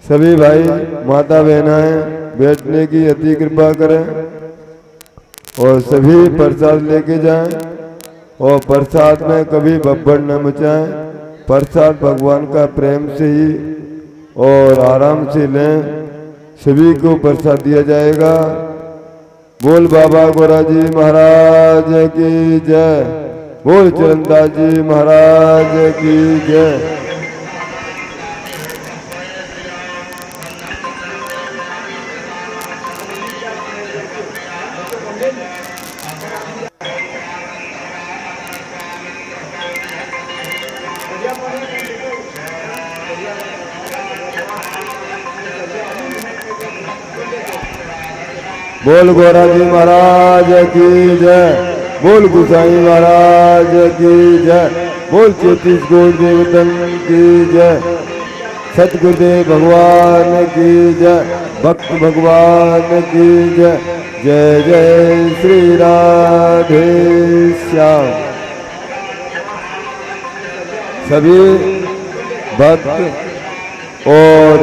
सभी भाई माता बहनाएं बैठने की अति कृपा करें और सभी प्रसाद लेके जाएं और प्रसाद में कभी बब्बड़ न मचाएं। प्रसाद भगवान का प्रेम से ही और आराम से लें। सभी को प्रसाद दिया जाएगा। बोल बाबा गोरा जी महाराज की जय। बोल चरणदास जी महाराज की जय। बोल गोरा जी महाराज की जय। बोल गुसाई महाराज की जय। बोल 34 गोड़ देवतन की जय। सतगुरुदेव भगवान की जय। भक्त भगवान की जय। जय जय श्री राधे श्याम। सभी भक्त और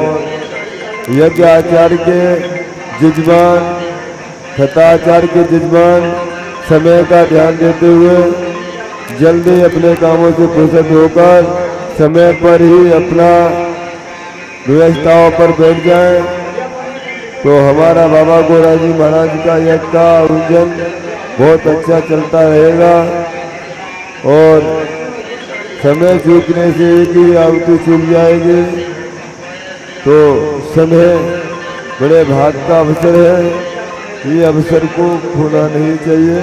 यज्ञ आचार्य के जजमान, कथाचार्य के जजमान समय का ध्यान देते हुए जल्दी अपने कामों से फुर्सत होकर समय पर ही अपना व्यवस्थाओं पर बैठ जाएं तो हमारा बाबा गोरा जी महाराज का यज्ञ का आयोजन बहुत अच्छा चलता रहेगा। और समय चूकने से एक ही आहुति चूक जाएगी तो समय बड़े भाग का अवसर है। ये अवसर को खोना नहीं चाहिए।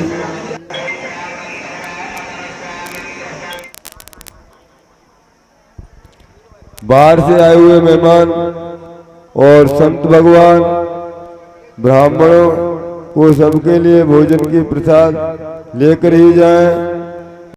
बाहर से आए हुए मेहमान और संत भगवान ब्राह्मणों को सबके लिए भोजन की प्रसाद लेकर ही जाएं।